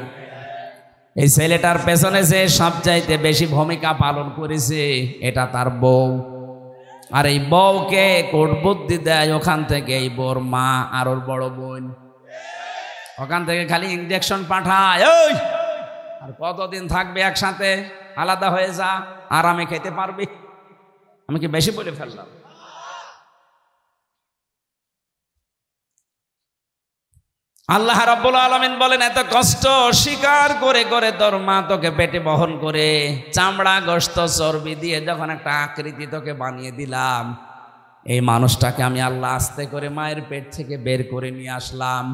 এই ছেলেটার পেছনে যে সবচাইতে বেশি ভূমিকা পালন করেছে এটা তার বউ। আর এই বউকে কোট বুদ্ধি দেয় ওখান থেকে এই বউর মা আর ওর বড় বোন, ওখান থেকে খালি ইনজেকশন পাঠায়। ওই আর কতদিন থাকবে একসাথে, আলাদা হয়ে যা, আরামে খেতে পারবি। আমি কি বেশি বলে ফেললাম? আল্লাহ রাব্বুল আলামিন বলেন, এত কষ্ট স্বীকার করে করে তোর মা তোকে পেটে বহন করে চামড়া গোশত চর্বি দিয়ে যখন একটা আকৃতি তোকে বানিয়ে দিলাম, এই মানুষটাকে আমি আল্লাহ আস্তে করে মায়ের পেট থেকে বের করে নিয়ে আসলাম।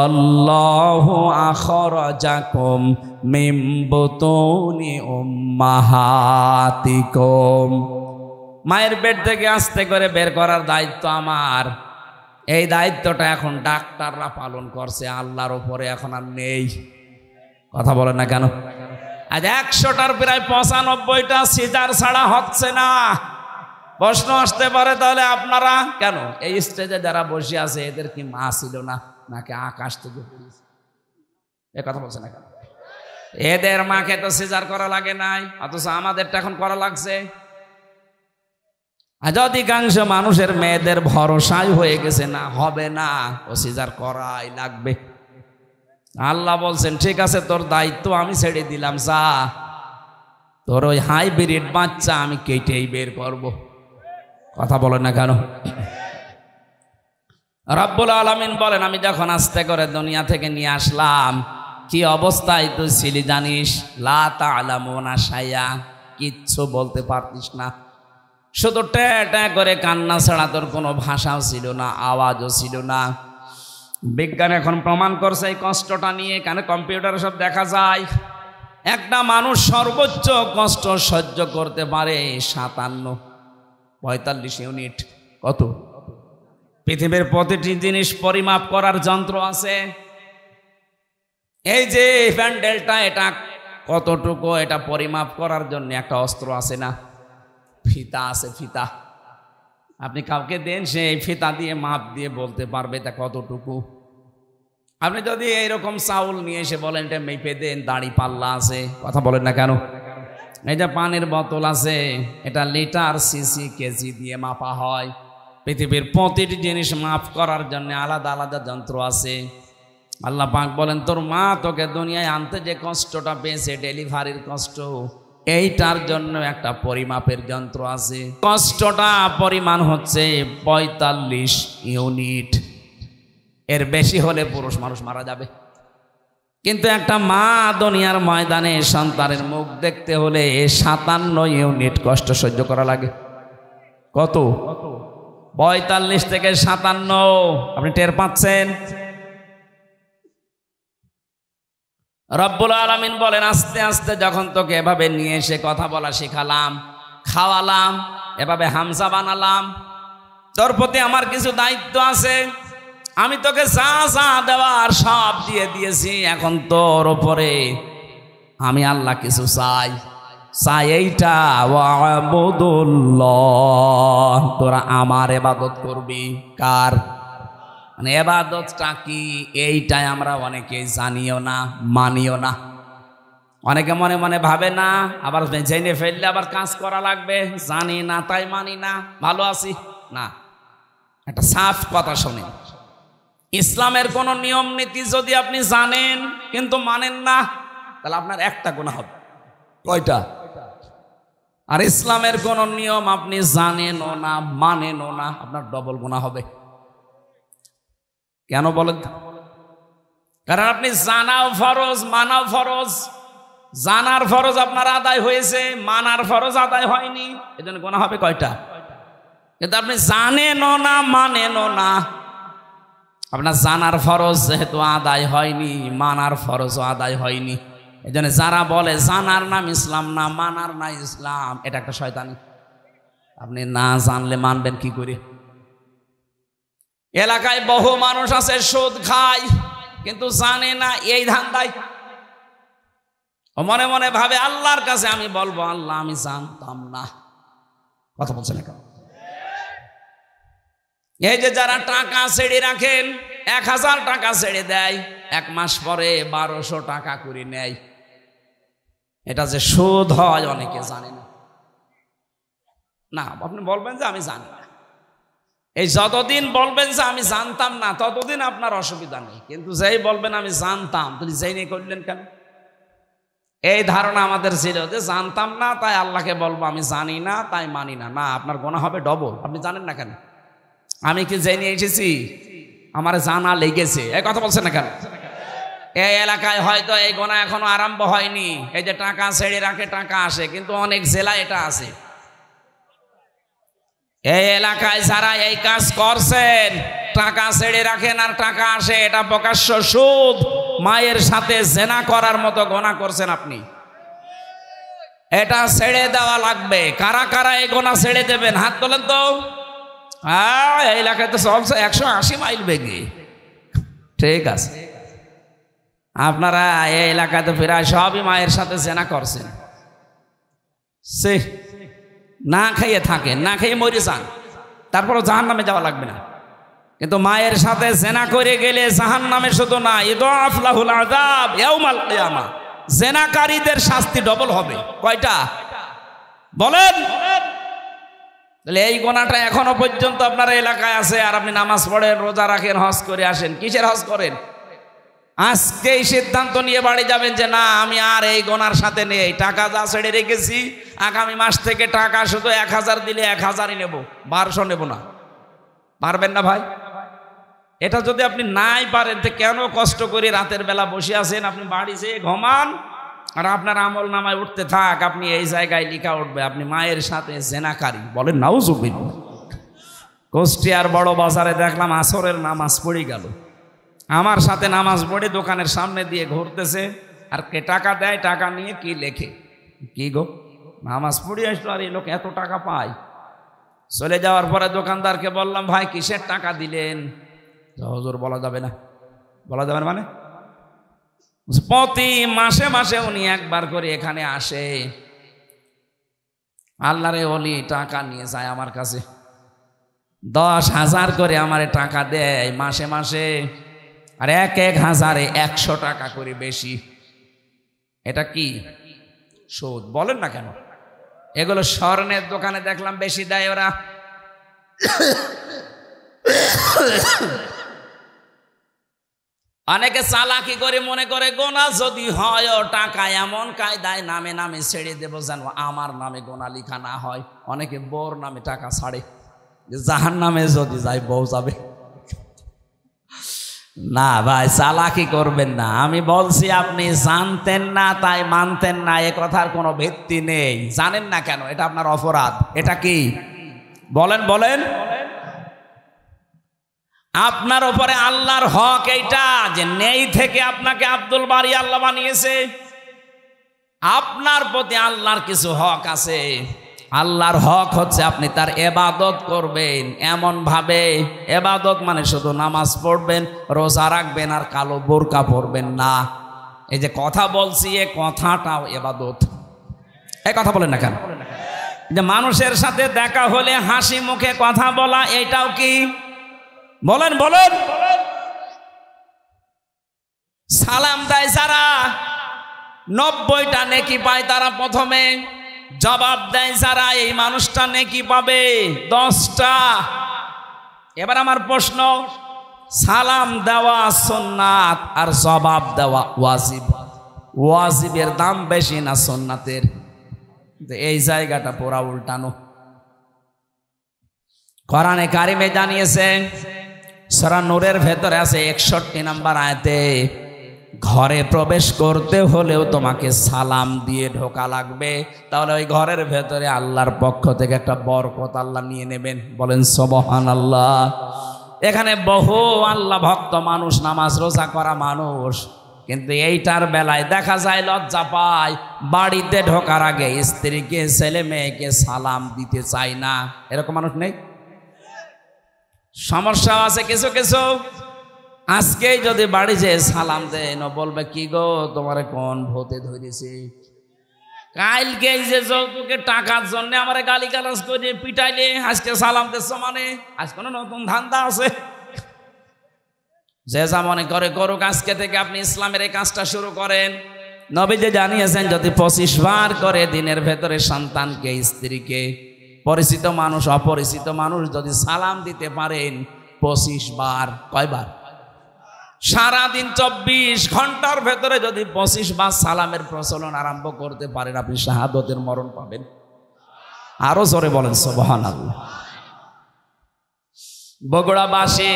আল্লাহু আখরাজাকুম মিন বুতুনি উম্মাহাতিকুম, মায়ের পেট থেকে আস্তে করে বের করার দায়িত্ব আমার। এই দায়িত্বটা এখন ডাক্তাররা পালন করছে, আল্লাহর উপরে এখন আর নেই। কথা বলে না কেন? আজ 100টার প্রায় 95টা সিজার ছাড়া হচ্ছে না। প্রশ্ন আসতে পারে তাহলে আপনারা কেন এই স্টেজে যারা বসে আছে এদের কি মা ছিল না, নাকি আকাশ থেকে পড়েছে? এ কথা বলছে না কেন? এদের মাকে তো সিজার করা লাগে নাই, অথচ আমাদেরটা এখন করা লাগছে। আজ অধিকাংশ মানুষের মেয়েদের ভরসাই হয়ে গেছে না, হবে না, ও সিজার করাই লাগবে। আল্লাহ বলছেন ঠিক আছে, তোর দায়িত্ব আমি ছেড়ে দিলাম, যা তোর ওই হাইব্রিড বাচ্চা আমি কেটেই বের করব। কথা বলেন না কেন? রব্বুল আলামিন বলেন, আমি যখন আস্তে করে দুনিয়া থেকে নিয়ে আসলাম, কি অবস্থায় তুই ছিলি জানিস? লা তা'লামুনা শাইআ, কিচ্ছু বলতে পারতিস না, শুধু ট্যাঁ করে কান্না ছাড়া তোর কোনো ভাষাও ছিল না, আওয়াজও ছিল না। বিজ্ঞান এখন প্রমাণ করছে এই কষ্টটা নিয়ে, কেন কম্পিউটারে সব দেখা যায়। একটা মানুষ সর্বোচ্চ কষ্ট সহ্য করতে পারে 45 ইউনিট। কত? পৃথিবীর প্রতিটি জিনিস পরিমাপ করার যন্ত্র আছে। এই যে প্যান্ডেলটা, এটা কতটুকু, এটা পরিমাপ করার জন্য একটা অস্ত্র আছে না, ফিতা আছে, ফিতা। আপনি কাউকে দেন, সে ফিতা দিয়ে মাপ দিয়ে বলতে পারবে এটা কতটুকু। আপনি যদি এইরকম চাউল নিয়ে এসে বলেন এটা মেপে দেন, দাড়ি পাল্লা আছে, কথা বলেন না কেন? এই যে পানির বোতল আছে, এটা লিটার সিসি কেজি দিয়ে মাপা হয়। পৃথিবীর প্রতিটি জিনিস মাপ করার জন্য আলাদা আলাদা যন্ত্র আছে। আল্লাহ পাক বলেন তোর মা তোকে দুনিয়ায় আনতে যে কষ্টটা পেয়েছে, ডেলিভারির কষ্ট, এইটার জন্য একটা পরিমাপের যন্ত্র আছে। কষ্টটা পরিমাণ হচ্ছে 45 ইউনিট। এর বেশি হলে পুরুষ মানুষ মারা যাবে। কিন্তু একটা মা দুনিয়ার ময়দানে সন্তানের মুখ দেখতে হলে 57 ইউনিট কষ্ট সহ্য করা লাগে। কত? 45 থেকে 57। আপনি টের পাচ্ছেন? রব্বুল আলামিন বলেন আস্তে আস্তে যখন তোকে এভাবে নিয়ে এসে কথা বলা শেখালাম, খাওয়ালাম, এভাবে হামজা বানালাম, তোর প্রতি আমার কিছু দায়িত্ব আছে। আমি তোকে যা যা দেওয়ার সব দিয়ে দিয়েছি। এখন তোর ওপরে আমি আল্লাহ কিছু চাই এইটা, ওয়াবুদুল্লাহ, তোরা আমার ইবাদত করবি। কার? মানে ইবাদতটা কি, এইটাই আমরা অনেকেই জানিও না, মানিও না। অনেকে মনে মনে ভাবে না, আবার জেনে ফেললে আবার কাজ করা লাগবে, জানি না তাই মানি না, ভালো আছি না। একটা সাফ কথা শোনেন, ইসলামের কোন নিয়ম নীতি যদি আপনি জানেন কিন্তু মানেন না, তাহলে আপনার একটা গুনাহ হবে। কয়টা? আর ইসলামের কোন নিয়ম আপনি জানেনও না, মানেনও না, আপনার ডবল গুনাহ হবে। কেন বলেন? কারণ আপনি জানাও ফরজ, মানাও ফরজ। জানার ফরজ আপনার আদায় হয়েছে, মানার ফরজ আদায় হয়নি, এজন্য গুনাহ হবে কয়টা? কিন্তু আপনি জানেনও না, মানেনও না। আপনার জানার ফরজ যেহেতু আদায় হয়নি, মানার ফরজও আদায় হয়নি। এই জন্য যারা বলে জানার নাম ইসলাম না, মানার না ইসলাম, এটা একটা শয়তানি। আপনি না জানলে মানবেন কি করে? এলাকায় বহু মানুষ আছে সুদ খায় কিন্তু জানে না এই ধান্দায়। ও মনে মনে ভাবে আল্লাহর কাছে আমি বলবো আল্লাহ আমি জানতাম না। কথা বলছেন না? এই যে যারা টাকা ছেড়ে রাখেন, 1000 টাকা ছেড়ে দেয়, 1 মাস পরে 1200 টাকা করে নেয়, এটা যে সুদ হয় অনেকে জানে না। না, আপনি বলবেন যে আমি জানি না। এই যতদিন বলবেন যে আমি জানতাম না ততদিন আপনার অসুবিধা নেই, কিন্তু যেই বলবেন আমি জানতাম, তুমি যেই নিয়ে করলেন কেন? এই ধারণা আমাদের ছিল যে জানতাম না তাই আল্লাহকে বলবো আমি জানি না তাই মানি না। না, আপনার গুনাহ হবে ডবল। আপনি জানেন না কেন? আমি কি জেনে এসেছি? আমার জানা লেগেছে। এই কথা বলছেন না কেন? এই এলাকায় হয়তো এই গুনাহ এখনো আরম্ভ হয়নি। এই যে টাকা ছেড়ে রাখে টাকা আসে, কিন্তু অনেক জেলায় এটা আছে। এই এলাকায় যারা এই কাজ করছেন, টাকা ছেড়ে রাখেন আর টাকা আসে, এটা প্রকাশ্য সুদ। মায়ের সাথে জেনা করার মতো গুনাহ করছেন আপনি। এটা ছেড়ে দেওয়া লাগবে। কারা কারা এই গুনাহ ছেড়ে দেবেন? হাত তোলেন তো। এই এলাকায় তো চলছে 180 মাইল বেগে। ঠিক আছে, আপনারা এই এলাকায় তো প্রায় সবই মায়ের সাথে জেনা করছেন। সে না খাইয়ে থাকেন, না খাইয়ে মরে যান, তারপরও জাহান্নামে যাওয়া লাগবে না। কিন্তু মায়ের সাথে জেনা করে গেলে জাহান্নামে শুধু না, ইদাফ লাহুল আযাব ইয়াউমাল কিয়ামা, জেনাকারীদের শাস্তি ডবল হবে। কয়টা বলেন? তাহলে এই গোনাটা এখনো পর্যন্ত আপনার এলাকায় আছে, আর আপনি নামাজ পড়েন, রোজা রাখেন, হজ করে আসেন। কিসের হজ করেন? আজকেই সিদ্ধান্ত নিয়ে বাড়ি যাবেন যে না আমি আর এই গোনার সাথে নেই, টাকা যা ছেড়ে রেখেছি আগামী মাস থেকে টাকা শুধু 1000 দিলে 1000ই নেব, 1200 নেব না। পারবেন না ভাই? এটা যদি আপনি নাই পারেন তো কেন কষ্ট করে রাতের বেলা বসে আছেন? আপনি বাড়ি যেয়ে ঘুমান আর আপনার আমল নামায় উঠতে থাক, আপনি এই জায়গায় লিখা উঠবে আপনি মায়ের সাথে জেনাকারী। বলেন নাউজুবিল্লাহ। কুষ্টিয়ার বড় বাজারে দেখলাম আসরের নামাজ পড়ে গেল, আমার সাথে নামাজ পড়ে দোকানের সামনে দিয়ে ঘুরতেছে, আর কে টাকা দেয়, টাকা নিয়ে কি লেখে, কি গো নামাজ পড়ে আসলো আর এই লোক এত টাকা পায়। চলে যাওয়ার পরে দোকানদারকে বললাম ভাই কিসের টাকা দিলেন? হুজুর বলা যাবে না। বলা যাবে না মানে? প্রতি মাসে মাসে উনি একবার করে এখানে আসে, আল্লাহরে ওলি টাকা নিয়ে যায় আমার কাছে, 10,000 করে আমারে টাকা দেয় মাসে মাসে। আর এক এক হাজারে 100 টাকা করে বেশি। এটা কি সুদ? বলেন না কেন? এগুলো স্বর্ণের দোকানে দেখলাম বেশি দেয় ওরা। অনেকে চালাকি করে মনে করে গোনা যদি হয় ও টাকা এমন কায়দায় নামে নামে ছেড়ে দেবো যেন আমার নামে গোনা লিখা না হয়। অনেকে বউর নামে টাকা ছাড়ে, জাহান নামে যদি যাই বউ যাবে। না ভাই, চালাকি করবেন না। আমি বলছি আপনি জানতেন না তাই মানতেন না, এ কথার কোনো ভিত্তি নেই। জানেন না কেন? এটা আপনার অপরাধ। এটা কি বলেন বলেন? আপনার উপরে আল্লাহর হক এইটা যে নেই থেকে আপনাকে আব্দুল বারী আল্লাহ বানিয়েছে। আপনার প্রতি আল্লাহর কিছু হক আছে। আল্লাহর হক হচ্ছে আপনি তার ইবাদত করবেন এমন ভাবে। ইবাদত মানে শুধু নামাজ পড়বেন, রোজা রাখবেন আর কালো বোরকা পরবেন না। এই যে কথা বলছি, এ কথাটাও ইবাদত। এই কথা বলেন না কেন? যে মানুষের সাথে দেখা হলে হাসি মুখে কথা বলা, এইটাও কি? বলেন বলেন। সালাম দেয় যারা 90টা নেকি পায় তারা প্রথমে। জবাব দেয় যারা, এই মানুষটা নেকি পাবে 10টা। এবার আমার প্রশ্ন, সালাম দেওয়া সুন্নাত আর জবাব দেওয়া ওয়াজিব। ওয়াজিবের দাম বেশি না সুন্নাতের? এই জায়গাটা পুরা উল্টানো। কোরআনে কারিমে জানিয়েছে, সূরা নূরের ভেতরে আছে 61 নম্বর আয়াতে, ঘরে প্রবেশ করতে হলেও তোমাকে সালাম দিয়ে ঢোকা লাগবে। তাহলে ওই ঘরের ভেতরে আল্লাহর পক্ষ থেকে একটা বরকত আল্লাহ নিয়ে নেবেন। বলেন সুবহানাল্লাহ। এখানে বহু আল্লাহ ভক্ত মানুষ, নামাজ রোজা করা মানুষ, কিন্তু এইটার বেলায় দেখা যায় লজ্জা পায়, বাড়িতে ঢোকার আগে স্ত্রীকে ছেলে মেয়েকে সালাম দিতে চায় না। এরকম মানুষ নেই? সমস্যা আছে কিছু কিছু। আজকেই যদি বাড়ি যেয়ে সালাম দেন, বলবে কি গো তোমার কোন ভূতে ধরেছে? কালকে যে যৌতুকের টাকার জন্য আমার গালিগালাজ করে পিটাইলে আজকে সালাম দিচ্ছ মানে আজ কোনো নতুন ধান্দা আছে? যে যা মনে করে করুক, আজকে থেকে আপনি ইসলামের এই কাজটা শুরু করেন। নবীজি জানিয়েছেন, যদি 25 বার করে দিনের ভেতরে সন্তানকে, স্ত্রীকে, পরিচিত মানুষ অপরিচিত মানুষ যদি সালাম দিতে পারেন 25 বার, কয়বার? সারাদিন 24 ঘন্টার ভেতরে যদি 25 বার সালামের প্রচলন আরম্ভ করতে পারেন, আপনি শাহাদতের মরণ পাবেন। আরো জোরে বলেন সুবহানাল্লাহ। বগুড়াবাসী,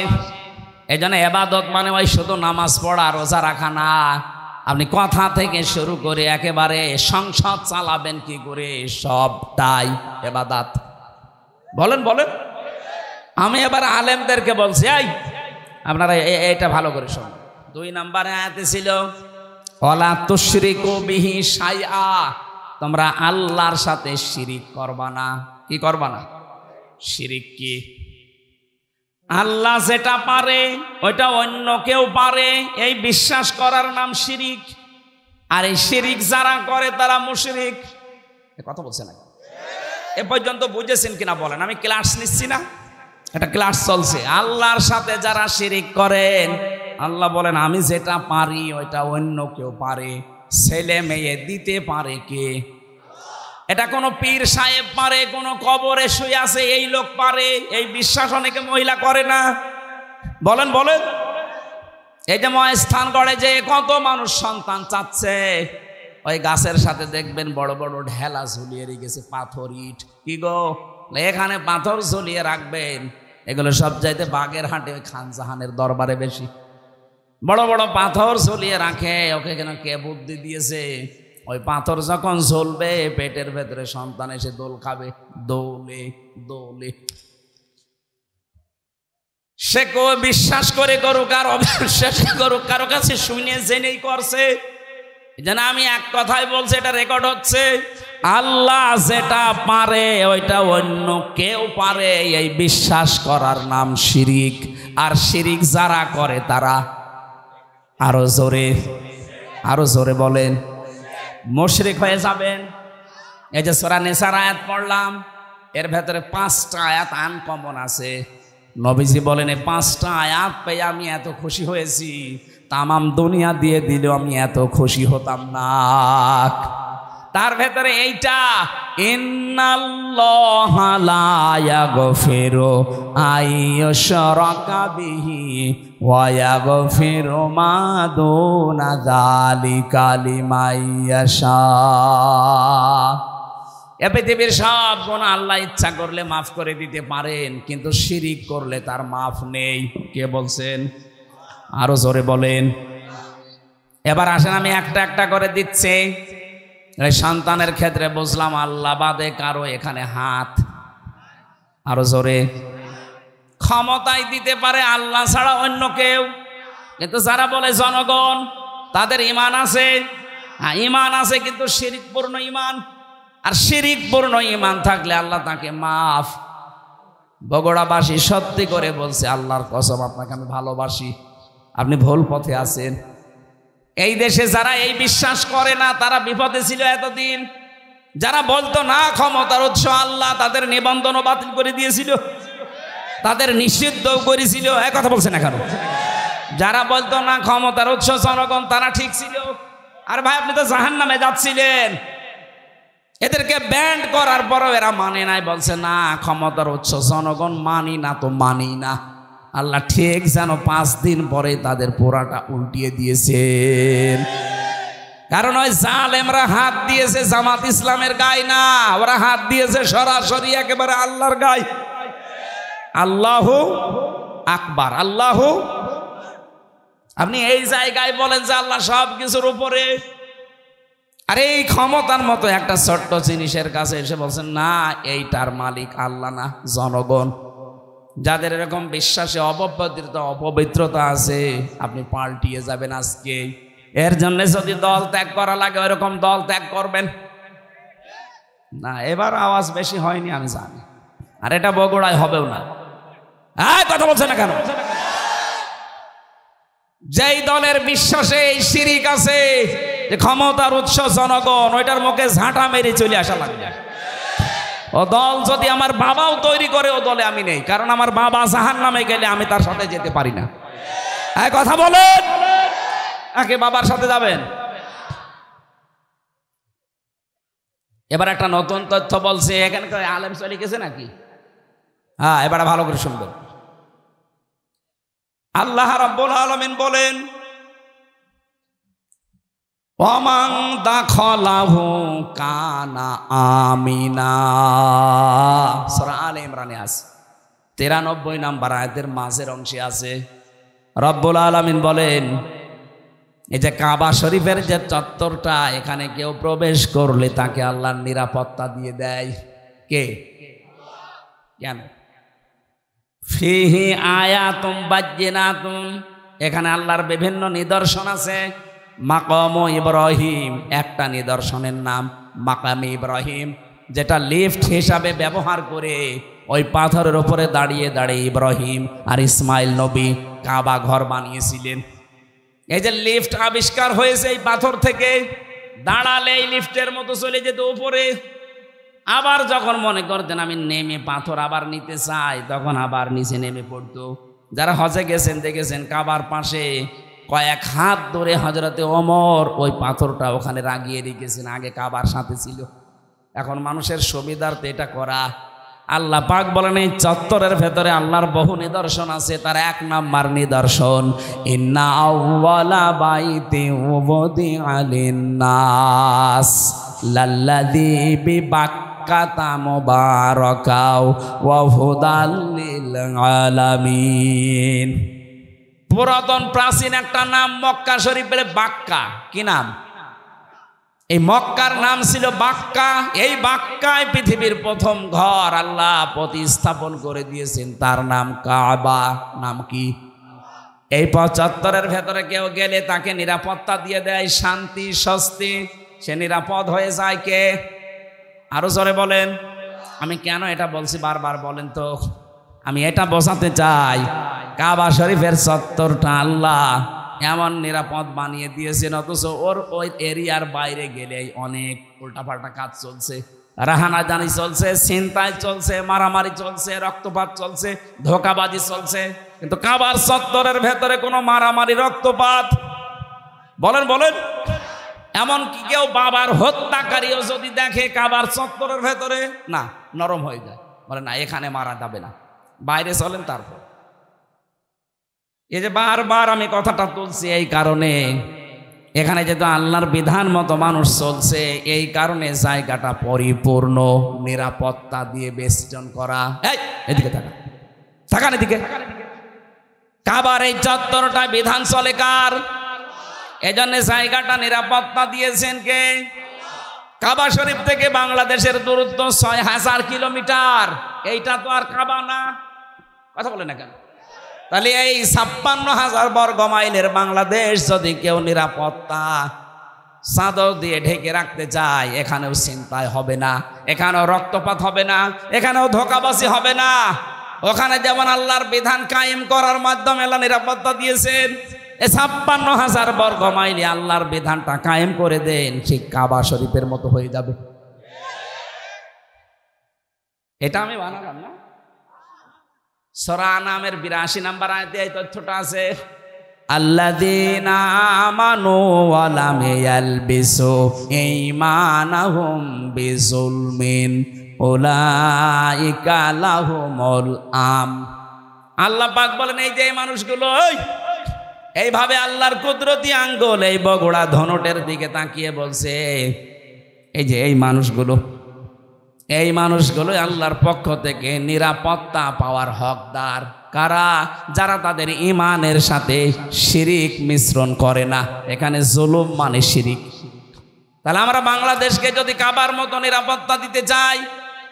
এই জন্য ইবাদত মানে ওই শুধু নামাজ পড়া রোজা রাখা না। আপনি কথা থেকে শুরু করে একেবারে সংসদ চালাবেন কি করে, সবটাই ইবাদত। বলেন বলেন। আমি এবার আলেমদেরকে বলছি, এই আপনারা এটা ভালো করে শুনুন। 2 নম্বরে আয়াতে ছিল, ওয়ালা তুশরিকু বিহি শাইআ, তোমরা আল্লাহর সাথে শিরিক করবা না। কি করবা না? শিরিক কি? আল্লাহ যেটা পারে ওইটা অন্য কেউ পারে, এই বিশ্বাস করার নাম শিরিক। আর এই শিরিক যারা করে তারা মুশরিক। কথা বলছে না? এ পর্যন্ত বুঝেছেন কিনা বলেন? আমি ক্লাস নিচ্ছি না, এটা ক্লাস চলছে। আল্লাহর সাথে যারা শিরিক করেন, আল্লাহ বলেন আমি যেটা পারি ওইটা অন্য কেউ পারে। ছেলে মেয়ে দিতে পারে কে? এটা কোনো পীর সাহেব পারে, কোনো কবরে শুয়ে আছে এই লোক পারে, এই বিশ্বাস অনেকে মহিলা করে না। বলেন বলেন। এই যে মহাস্থান গড়ে যে কত মানুষ সন্তান চাচ্ছে, ওই গাছের সাথে দেখবেন বড় বড় ঢেলা ঝুলিয়ে রেখেছে, পাথর ইট। কি গো, এখানে পাথর ঝুলিয়ে রাখবেন। এগুলো সব চাইতে বাগেরহাটে ওই খান জাহানের দরবারে বেশি বড় বড় পাথর ঝুলিয়ে রাখে। ওকে কেন কে বুদ্ধি দিয়েছে? ওই পাথর যখন ঝুলবে পেটের ভেতরে সন্তান এসে দোল খাবে, দোলে দোলে। সে কেউ বিশ্বাস করে করুক আর অবিশ্বাস করুক, কারো কাছে শুনে জেনেই করছে। যেন আমি এক কথাই বলছি, এটা রেকর্ড হচ্ছে, আল্লাহ যেটা পারে ওইটা অন্য কেউ পারে, এই বিশ্বাস করার নাম শিরিক। আর শিরিক যারা করে তারা, আরো জোরে বলেন, মুশরিক হয়ে যাবেন। এই যে সূরা নিসার আয়াত পড়লাম, এর ভেতরে 5টা আয়াত আনকমন আছে। নবীজি বলেন এই 5টা আয়াত পেয়ে আমি এত খুশি হয়েছি, তামাম দুনিয়া দিয়ে দিলেও আমি এত খুশি হতাম না। তার ভেতরে এইটা, ইন্নাল্লাহা লা ইয়াগফিরু আইয়ুশরাকা বিহি ওয়া ইয়াগফিরু মা দুনা যালিকা লিমান ইয়াশা। এ পৃথিবীর সব গুনাহ আল্লাহ ইচ্ছা করলে মাফ করে দিতে পারেন, কিন্তু শিরিক করলে তার মাফ নেই। কে বলছেন? আরো জোরে বলেন। এবার আসেন আমি একটা একটা করে দিচ্ছি। এই সন্তানের ক্ষেত্রে বুঝলাম আল্লাহ বাদে কারো এখানে হাত। আরো জোরে। ক্ষমতায় দিতে পারে আল্লাহ ছাড়া অন্য কেউ, কিন্তু যারা বলে জনগণ তাদের ঈমান আছে, হ্যাঁ ঈমান আছে, কিন্তু শিরিকপূর্ণ ঈমান। আর শিরিকপূর্ণ ঈমান থাকলে আল্লাহ তাকে মাফ। বগুড়াবাসী সত্যি করে বলছে, আল্লাহর কসম আপনাকে আমি ভালোবাসি, আপনি ভুল পথে আছেন। এই দেশে যারা এই বিশ্বাস করে না তারা বিপদে ছিল এতদিন। যারা বলতো না ক্ষমতার উৎস আল্লাহ, তাদের নিবন্ধনও বাতিল করে দিয়েছিল, তাদের নিষিদ্ধও করেছিল। এক কথা বলছে না কেন? যারা বলতো না ক্ষমতার উৎস জনগণ, তারা ঠিক ছিল। আর ভাই আপনি তো জাহান্নামে যাচ্ছিলেন। এদেরকে ব্যান্ড করার পরও এরা মানে নাই, বলছে না ক্ষমতার উৎস জনগণ, মানি না তো মানি না। আল্লাহ ঠিক যেন 5 দিন পরে তাদের পোড়াটা উল্টিয়ে দিয়েছেন। কারণ ওই জালেমরা হাত দিয়েছে জামাত ইসলামের গায়ে না, ওরা হাত দিয়েছে সরাসরি একেবারে আল্লাহর গায়ে। আল্লাহু আকবার, আল্লাহু। আপনি এই জায়গায় বলেন যে আল্লাহ সব কিছুর উপরে, আর এই ক্ষমতার মতো একটা ছোট্ট জিনিসের কাছে এসে বলছেন না এইটার মালিক আল্লাহ না জনগণ। যাদের এরকম বিশ্বাসে অপবিত্রতা আছে, আপনি পাল্টিয়ে যাবেন আজকে। এর জন্য যদি দল ত্যাগ করা লাগে ওইরকম দল ত্যাগ করবেন না। এবার আওয়াজ বেশি হয়নি আমি জানি, আর এটা বগুড়ায় হবেও না। কথা বলছে না কেন? যেই দলের বিশ্বাসে এই শিরিক আছে যে ক্ষমতার উৎস জনগণ, ওইটার মুখে ঝাঁটা মেরে চলে আসা লাগবে। ও দল যদি আমার বাবাও তৈরি করে, ও দলে আমি নেই, কারণ আমার বাবা জাহান্নামে গেলে আমি তার সাথে যেতে পারি না। কথা বলেন, আগে বাবার সাথে যাবেন। এবার একটা নতুন তথ্য বলছে, এখানে আলেম চলে গেছে নাকি? হ্যাঁ, এবার ভালো করে শুনবেন। আল্লাহ রাব্বুল আলামিন বলেন, ওমান দাখালাহু কানা আমিনা। সূরা আলে ইমরানে আছে 93 নম্বর আয়াতের মাঝের অংশে আছে। রব্বুল আলামিন বলেন, এই যে কাবা শরীফের যে চত্বরটা, এখানে কেউ প্রবেশ করলে তাকে আল্লাহর নিরাপত্তা দিয়ে দেয়। কে? কেন? ফিহি আয়াতুম বাজ্জিনাতুম, এখানে আল্লাহর বিভিন্ন নিদর্শন আছে। মাকাম ইব্রাহিম, একটা নিদর্শনের নাম মাকাম ইব্রাহিম, যেটা লিফট হিসাবে ব্যবহার করে ওই পাথরের উপরে দাঁড়িয়ে দাঁড়িয়ে ইব্রাহিম আর ইসমাইল নবী কাবা ঘর বানিয়েছিলেন। এই যে লিফট আবিষ্কার হয়েছে এই পাথর থেকে, দাঁড়ালে এই লিফটের মতো চলে যেত উপরে। আবার যখন মনে করতেন আমি নেমে পাথর আবার নিতে চাই, তখন আবার নিচে নেমে পড়তো। যারা হজে গেছেন দেখেছেন কাবার পাশে কয়েক হাত ধরে হযরতে ওমর ওই পাথরটা ওখানে রাগিয়ে রেখেছেন, আগে কাবার সাথে ছিল। এখন মানুষের সুবিধার্থে এটা করা। আল্লাহ পাক বলেন এই চত্বরের ভেতরে আল্লাহর বহু নিদর্শন আছে। তার 1 নাম্বার নিদর্শন, ইন্না আউওয়ালা বাইতি উযিআ লিন-নাস লাল্লাযী বিবাক্কাতা মুবারাকাও ওয়া হুদাল লিল আলামিন। পুরাতন প্রাচীন একটা নাম মক্কা শরীফের বাক্কা। কি নাম? এই মক্কার নাম ছিল বাক্কা। এই বাক্কায় পৃথিবীর প্রথম ঘর আল্লাহ প্রতিস্থাপন করে দিয়েছেন, তার নাম কাবা। নাম কি? এই 75 ভেতরে কেউ গেলে তাকে নিরাপত্তা দিয়ে দেয়, শান্তি স্বস্তি, সে নিরাপদ হয়ে যায়। কে? আরো জোরে বলেন। আমি কেন এটা বলছি বারবার বলেন তো? আমি এটা বোঝাতে চাই, কাবা শরীফের চত্বরটা আল্লাহ এমন নিরাপদ বানিয়ে দিয়েছেন, অথচ ওই এরিয়ার বাইরে গেলে অনেক উল্টাপাল্টা কাজ চলছে। রাহানাজানি চলছে, ছিনতাই চলছে, মারামারি চলছে, রক্তপাত চলছে, ধোঁকাবাজি চলছে, কিন্তু কাবার চত্বরের ভেতরে কোনো মারামারি রক্তপাত বলেন বলেন এমনকি কেউ বাবার হত্যাকারীও যদি দেখে কাবার চত্বরের ভেতরে, না, নরম হয়ে যায়, বলে না এখানে মারা যাবে না, বাইরে চলেন। তারপর এই যে বারবার আমি কথাটা তুলছি এই কারণে, এখানে যেহেতু আল্লাহর বিধান মতো মানুষ চলছে, এই কারণে জায়গাটা পরিপূর্ণ নিরাপত্তা দিয়ে বেষ্টন করা। এদিকে তাকান এদিকে। কাবার এই চত্বরটা বিধান চলে কার? এজন্য জায়গাটা নিরাপত্তা দিয়েছেন কে? কাবা শরীফ থেকে বাংলাদেশের দূরত্ব ৬,০০০ কিলোমিটার। এইটা তো আর কাবা না, কথা বলে না কেন? তাহলে এই ৫৬,০০০ বর্গ মাইলের বাংলাদেশ যদি কেউ নিরাপত্তা চাদর দিয়ে ঢেকে রাখতে চায়, এখানেও ছিনতাই হবে না, এখানেও রক্তপাত হবে না, এখানেও ধোঁকাবাজি হবে না। ওখানে যেমন আল্লাহর বিধান কায়েম করার মাধ্যমে আল্লাহ নিরাপত্তা দিয়েছেন, এই ৫৬,০০০ বর্গ মাইলে আল্লাহর বিধানটা কায়েম করে দেন, ঠিক কাবা শরীফের মতো হয়ে যাবে। এটা আমি বানালাম না, সূরা আনামের ৮২ নম্বর আয়াতে এই তথ্যটা আছে। আল্লাযীনা আমানু ওয়া লাম ইয়ালবিসু ঈমানাহুম বিযুলমিন উলাইকা লাহুমুল আমন। আল্লাহ পাক বলেন, এই যে মানুষগুলো এইভাবে আল্লাহর কুদরতি আঙ্গুল এই বগুড়া ধনুটের দিকে তাকিয়ে বলছে, এই যে এই মানুষগুলো আল্লাহর পক্ষ থেকে নিরাপত্তা পাওয়ার হকদার। কারা? যারা তাদের ঈমানের সাথে শিরিক মিশ্রণ করে না। এখানে জুলুম মানে শিরিক। তাহলে আমরা বাংলাদেশকে যদি কাবার মতো নিরাপত্তা দিতে চাই,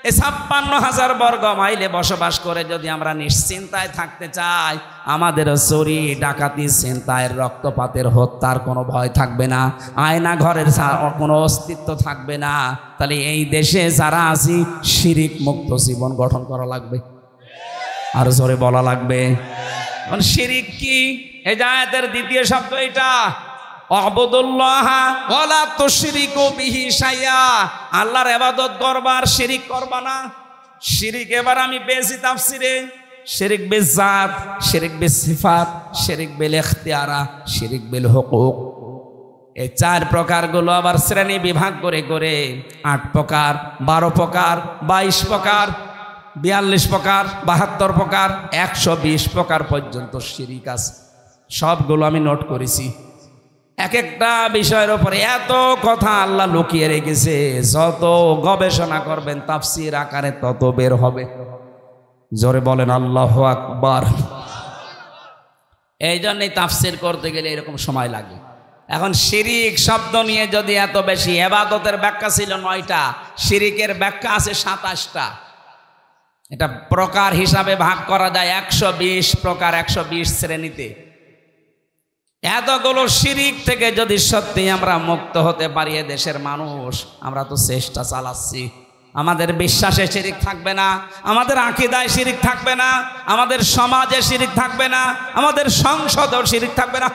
এই ৫৬,০০০ বর্গ মাইলে বসবাস করে যদি আমরা নিশ্চিন্তায় থাকতে চাই, আমাদের চুরি ডাকাতি ছিনতাইয়ের রক্তপাতের হত্যার কোনো ভয় থাকবে না, আয়না ঘরের কোনো অস্তিত্ব থাকবে না। তাহলে এই দেশে যারা আছি শিরিক মুক্ত জীবন গঠন করা লাগবে, আর জোরে বলা লাগবে। শিরিক কি? এই আয়াতের দ্বিতীয় শব্দ এটা, আবুদুল্লাহ ওয়ালা তুশরিকু বিহি শাইআ। আল্লাহর ইবাদত করবা আর শিরিক করবা না। শিরিক এবার আমি পেয়েছি তাফসিরে, শিরিক বিল জাত, শিরিক বিল সিফাত, শিরিক বিল ইখতিয়ারা, শিরিক বিল হুকুক। এই ৪ প্রকারগুলো আবার শ্রেণী বিভাগ করে করে ৮ প্রকার, ১২ প্রকার, ২২ প্রকার, ৪২ প্রকার, ৭২ প্রকার, ১২০ প্রকার পর্যন্ত শিরিক আছে। সবগুলো আমি নোট করেছি। এক একটা বিষয়ের উপরে এত কথা আল্লাহ লুকিয়ে রেখেছে, যত গবেষণা করবেন তাফসীর আকারে তত বের হবে। জোরে বলেন আল্লাহু আকবার। এই জন্যই তাফসীর করতে গেলে এরকম সময় লাগে। এখন শিরিক শব্দ নিয়ে যদি এত বেশি, ইবাদতের ব্যাখ্যা ছিল ৯টা, শিরিকের ব্যাখ্যা আছে ২৭টা। এটা প্রকার হিসাবে ভাগ করা যায় ১২০ প্রকার, ১২০ শ্রেণীতে। এতগুলো শিরিক থেকে যদি সত্যি আমরা মুক্ত হতে পারি, দেশের মানুষ, আমরা তো চেষ্টা চালাচ্ছি। আমাদের বিশ্বাসে শিরিক থাকবে না, আমাদের আকীদায় শিরিক থাকবে না, আমাদের সমাজে শিরিক থাকবে না, আমাদের সংসদেও শিরিক থাকবে না।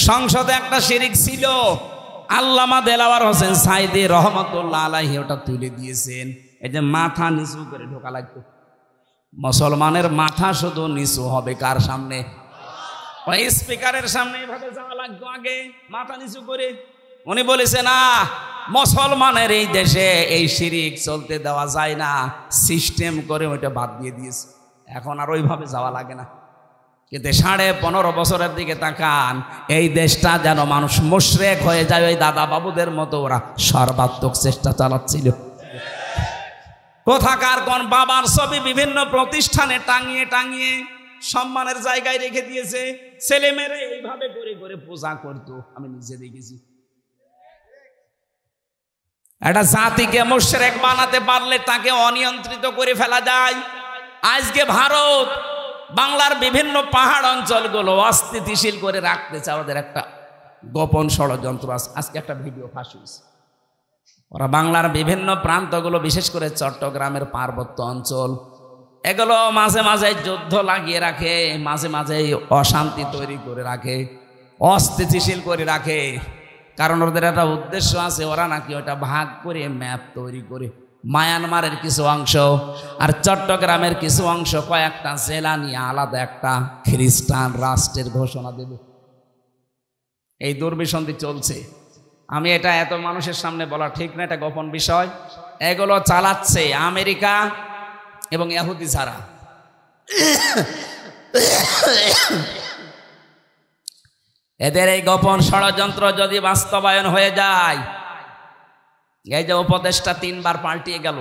সংসদে একটা শিরিক ছিল, আল্লামা দেলাওয়ার হোসেন সাইদি রহমতুল্লাহ আলাইহি ওটা তুলে দিয়েছেন। এই যে মাথা নিচু করে ঢোকা লাগতো, মুসলমানের মাথা শুধু নিচু হবে কার সামনে? ওই স্পিকারের সামনে এভাবে যাওয়া লাগতো আগে, মাথা নিচু করে। উনি বলেছে না, মুসলমানের এই দেশে এই শিরিক চলতে দেওয়া যায় না, সিস্টেম করে ওইটা বাদ দিয়ে দিয়েছে। এখন আর ওইভাবে যাওয়া লাগে না। কিন্তু ১৫.৫ বছরের দিকে তাকান, এই দেশটা যেন মানুষ মুশরিক হয়ে যায়। ওই দাদা বাবুদের মতো ওরা সর্বাত্মক চেষ্টা চালাচ্ছিল। কোথাকার কোন বাবার ছবি বিভিন্ন প্রতিষ্ঠানে টাঙিয়ে টাঙিয়ে সম্মানের জায়গায় রেখে দিয়েছে। ছেলে মেয়েরা এইভাবে করে করে পূজা করতো, আমি নিজে দেখেছি। একটা জাতিকে মুশরিক বানাতে পারলে তাকে অনিয়ন্ত্রিত করে ফেলা যায়। আজকে ভারত বাংলার বিভিন্ন পাহাড় অঞ্চলগুলো অস্থিতিশীল করে রাখতে চায়, ওদের একটা গোপন ষড়যন্ত্র আছে। আজকে একটা ভিডিও ফাঁস হয়েছে। ওরা বাংলার বিভিন্ন প্রান্তগুলো, বিশেষ করে চট্টগ্রামের পার্বত্য অঞ্চল, এগুলো মাঝে মাঝে যুদ্ধ লাগিয়ে রাখে, মাঝে মাঝে অশান্তি তৈরি করে রাখে, অস্থিতিশীল করে রাখে। কারণ ওদের একটা উদ্দেশ্য আছে, ওরা নাকি ওটা ভাগ করে ম্যাপ তৈরি করে মায়ানমারের কিছু অংশ আর চট্টগ্রামের কিছু অংশ কয়েকটা জেলা নিয়ে আলাদা একটা খ্রিস্টান রাষ্ট্রের ঘোষণা দেবে। এই দুর্বিসন্ধি চলছে। আমি এটা এত মানুষের সামনে বলা ঠিক না, এটা গোপন বিষয়। এগুলো চালাচ্ছে আমেরিকা এবং ইহুদি ছাড়া। এদের এই গোপন ষড়যন্ত্র যদি বাস্তবায়ন হয়ে যায়, এই যে উপদেশটা 3 বার পাল্টিয়ে গেল,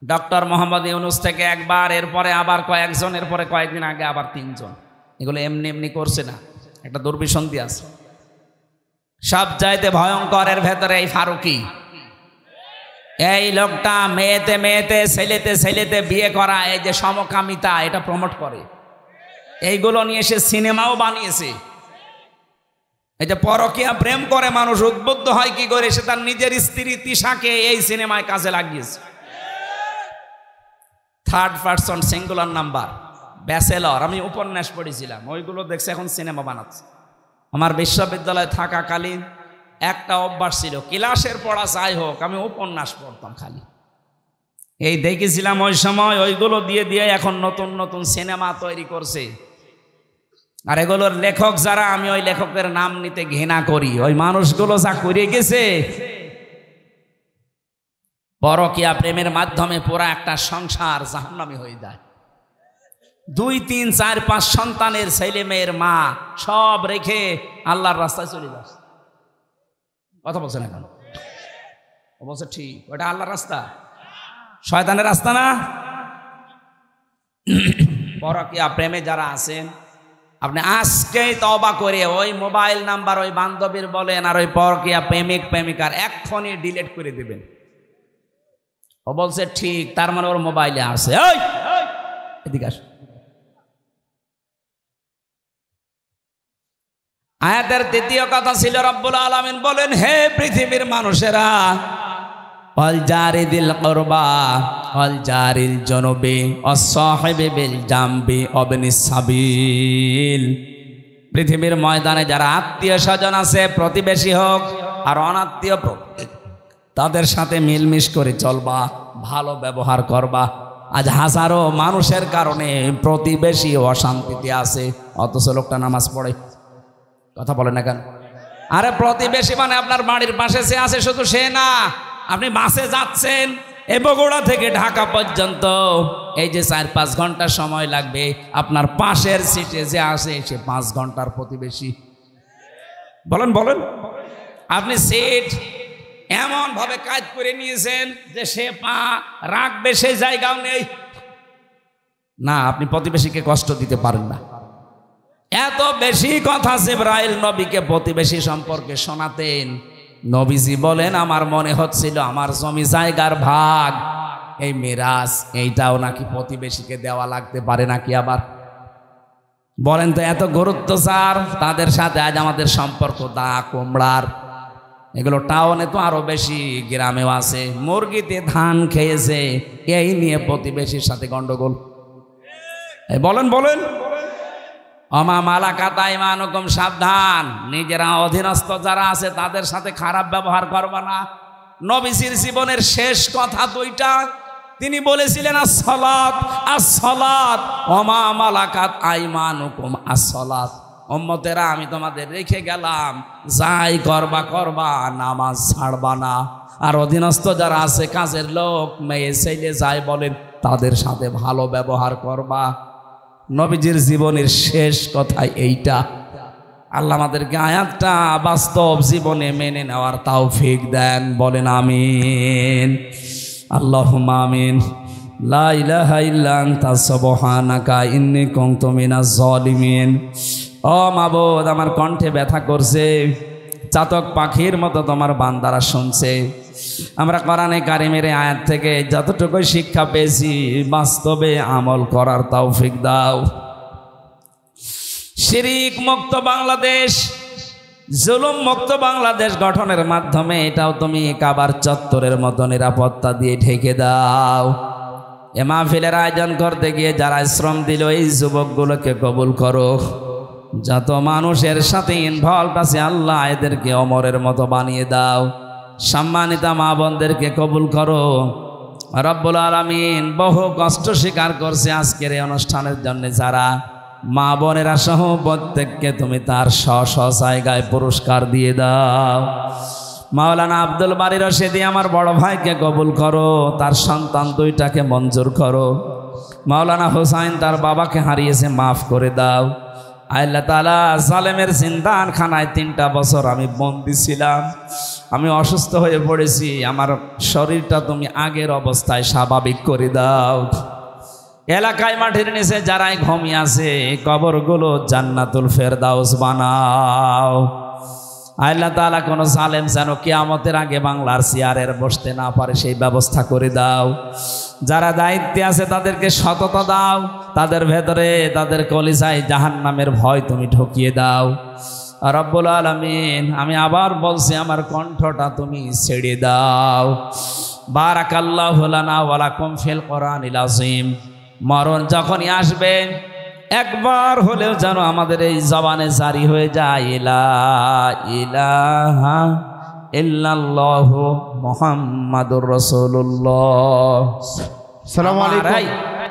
ডক্টর মোহাম্মদ ইউনূস থেকে একবার, এরপরে আবার কয়েকজন, এরপরে কয়েকদিন আগে আবার 3 জন। এগুলো এমনি এমনি করছে না, একটা দুর্বিসন্ধি আছে। সব চাইতে ভয়ঙ্কর এর ভেতরে এই ফারুকি, এই লোকটা মেয়েতে মেয়েতে ছেলেতে ছেলেতে বিয়ে করা, এই যে সমকামিতা, এটা প্রমোট করে। এইগুলো নিয়ে সে সিনেমাও বানিয়েছে। এই যে পরকীয়া প্রেম করে মানুষ উদ্বুদ্ধ হয় কি করে, সে তার নিজের স্ত্রী তিশাকে এই সিনেমায় কাজে লাগিয়েছে। 3rd person singular number, bachelor, আমি উপন্যাস পড়েছিলাম, ওইগুলো দেখছে এখন সিনেমা বানাচ্ছে। আমার বিশ্ববিদ্যালয়ে থাকাকালীন একটা অভ্যাস ছিল, ক্লাসের পড়া যাই হোক, আমি উপন্যাস পড়তাম খালি। এই দেখেছিলাম ওই সময়, ওইগুলো দিয়ে দিয়ে এখন নতুন নতুন সিনেমা তৈরি করছে। আর এগুলোর লেখক যারা, আমি ওই লেখকের নাম নিতে ঘৃণা করি। ওই মানুষগুলো যা করে গেছে, পরকীয়া প্রেমের মাধ্যমে পুরা একটা সংসার জাহান্নামী হয়ে যায়। 2, 3, 4, 5 সন্তানের ছেলে মেয়ের মা সব রেখে আল্লাহর রাস্তায় চলে যাচ্ছে। কথা বলছে না কেন? ও বলছে ঠিক, ওটা আল্লাহর রাস্তা, শয়তানের রাস্তা না। পরকীয়া প্রেমে যারা আছেন, আপনি আজকেই তওবা করে ওই মোবাইল নাম্বার ওই বান্ধবীর বলেন আর ওই পরকীয়া প্রেমিক প্রেমিকার এক্ষুনি ডিলিট করে দেবেন। ও বলছে ঠিক, তার মানে ওর মোবাইলে আছে। ওই এদিকে আস। আয়াতের 3য় কথা ছিল, রব্বুল আলামিন বলেন, হে পৃথিবীর মানুষেরা, ওয়াল জারিদিল কুরবা ওয়াল জারিল জুনুবি ওয়াস-সাহিবি বিল জামবি ওয়াবনিস সাবিল। পৃথিবীর ময়দানে যারা আত্মীয় স্বজন আছে, প্রতিবেশী হোক আর অনাত্মীয়, তাদের সাথে মিলমিশ করে চলবা, ভালো ব্যবহার করবা। আজ হাজারো মানুষের কারণে প্রতিবেশী অশান্তিতে আছে, অথচ লোকটা নামাজ পড়ে। কথা বলেন না কেন? আরে প্রতিবেশী মানে আপনার বাড়ির পাশে সে আছে, শুধু সে না, আপনি বাসে যাচ্ছেন বগুড়া থেকে ঢাকা পর্যন্ত, এই যে 4-5 ঘন্টা সময় লাগবে, আপনার পাশের সিটে যে আসে সে 5 ঘন্টার প্রতিবেশী। বলেন বলেন, আপনি সিট এমন ভাবে কাজ করে নিয়েছেন যে সে পা রাখবে সেই জায়গাও নেই না, আপনি প্রতিবেশীকে কষ্ট দিতে পারেন না। এত বেশি কথা জিবরাইল নবীকে প্রতিবেশী সম্পর্কে শোনাতেন। নবীজি বলেন, আমার মনে হচ্ছিল আমার জমি জায়গার ভাগ, এই মিরাস, এইটাও নাকি প্রতিবেশীকে দেওয়া লাগতে পারে নাকি। আবার বলেন তো, এত গুরুত্ব স্যার তাদের সাথে আজ আমাদের সম্পর্ক দা কুমড়ার। এগুলো টাউনে তো আরো বেশি, গ্রামেও আছে। মুরগিতে ধান খেয়েছে, এই নিয়ে প্রতিবেশীর সাথে গন্ডগোল। বলেন বলেন, অমা মালাকাত আইমানুকুম, সাবধান, নিজেরা অধীনস্থ যারা আছে তাদের সাথে খারাপ ব্যবহার করবা না। নবীজির জীবনের শেষ কথা 2টা, তিনি বলেছিলেন আস-সালাত আস-সালাত, অমা মালাকাত আইমানুকুম আস-সালাত। উম্মতেরা, আমি তোমাদের রেখে গেলাম, যাই করবা করবা, নামাজ ছাড়বা না। আর অধীনস্থ যারা আছে, কাজের লোক, মেয়ে ছেলে যাই বলেন, তাদের সাথে ভালো ব্যবহার করবা। নবীজির জীবনের শেষ কথা এইটা। আল্লাহ আমাদেরকে আয়াতটা বাস্তব জীবনে মেনে নেওয়ার তৌফিক দেন, বলেন আমিন। আল্লাহুম্মা আমিন। লা ইলাহা ইল্লা আনতা সুবহানাকা ইন্নী কুনতু মিনাজ জালিমিন। ও মাবুদ, আমার কণ্ঠে ব্যথা করছে, চাতক পাখির মতো তোমার বান্দারা শুনছে। আমরা কোরআনে কারিমের আয়াত থেকে যতটুকু শিক্ষা পেয়েছি, বাস্তবে আমল করার তৌফিক দাও। শিরিক মুক্ত বাংলাদেশ, জুলুম মুক্ত বাংলাদেশ গঠনের মাধ্যমে এটাও তুমি কাবার চত্বরের মতো নিরাপত্তা দিয়ে ঢেকে দাও। এ মাহফিলের আয়োজন করতে গিয়ে যারা শ্রম দিল, এই যুবকগুলোকে কবুল করো। যত মানুষের সাথে ইনভলভ আছে আল্লাহ এদেরকে অমরের মতো বানিয়ে দাও। সম্মানিতা মা বোনদেরকে কবুল করো রব্বুল আলামিন। বহু কষ্ট স্বীকার করছে আজকের এই অনুষ্ঠানের জন্য যারা মা বোনেরা সহ প্রত্যেককে তুমি তার স্ব জায়গায় পুরস্কার দিয়ে দাও। মাওলানা আব্দুল বারী রশিদি আমার বড় ভাইকে কবুল করো, তার সন্তান দুইটাকে মঞ্জুর করো। মাওলানা হোসাইন তার বাবাকে হারিয়েছে, মাফ করে দাও। আল্লাহ তাআলা জালেমের জিন্দানখানায় 3টা বছর আমি বন্দী ছিলাম, আমি অসুস্থ হয়ে পড়েছি, আমার শরীরটা তুমি আগের অবস্থায় স্বাভাবিক করে দাও। এলাকায় মাটির নিচে যারাই ঘুমিয়ে আছে কবরগুলো জান্নাতুল ফেরদাউস বানাও। আল্লাহ তাআলা কোনো জালেম যেন কিয়ামতের আগে বাংলার চেয়ারের বসতে না পারে সেই ব্যবস্থা করে দাও। যারা দায়িত্বে আছে তাদেরকে সততা দাও, তাদের ভেতরে তাদের কলিজায় জাহান্নামের ভয় তুমি ঢুকিয়ে দাও রব্বুল আলামিন। আমি আবার বলছি আমার কণ্ঠটা তুমি ছেড়ে দাও। বারাকাল্লাহু লানা ওয়া লাকুম ফিল কোরআনিল আযীম। মরণ যখনই আসবে একবার হলেও যেন আমাদের এই জবানে জারি হয়ে যায় লা ইলাহা ইল্লাল্লাহু মুহাম্মাদুর রাসূলুল্লাহ। আসসালামু আলাইকুম।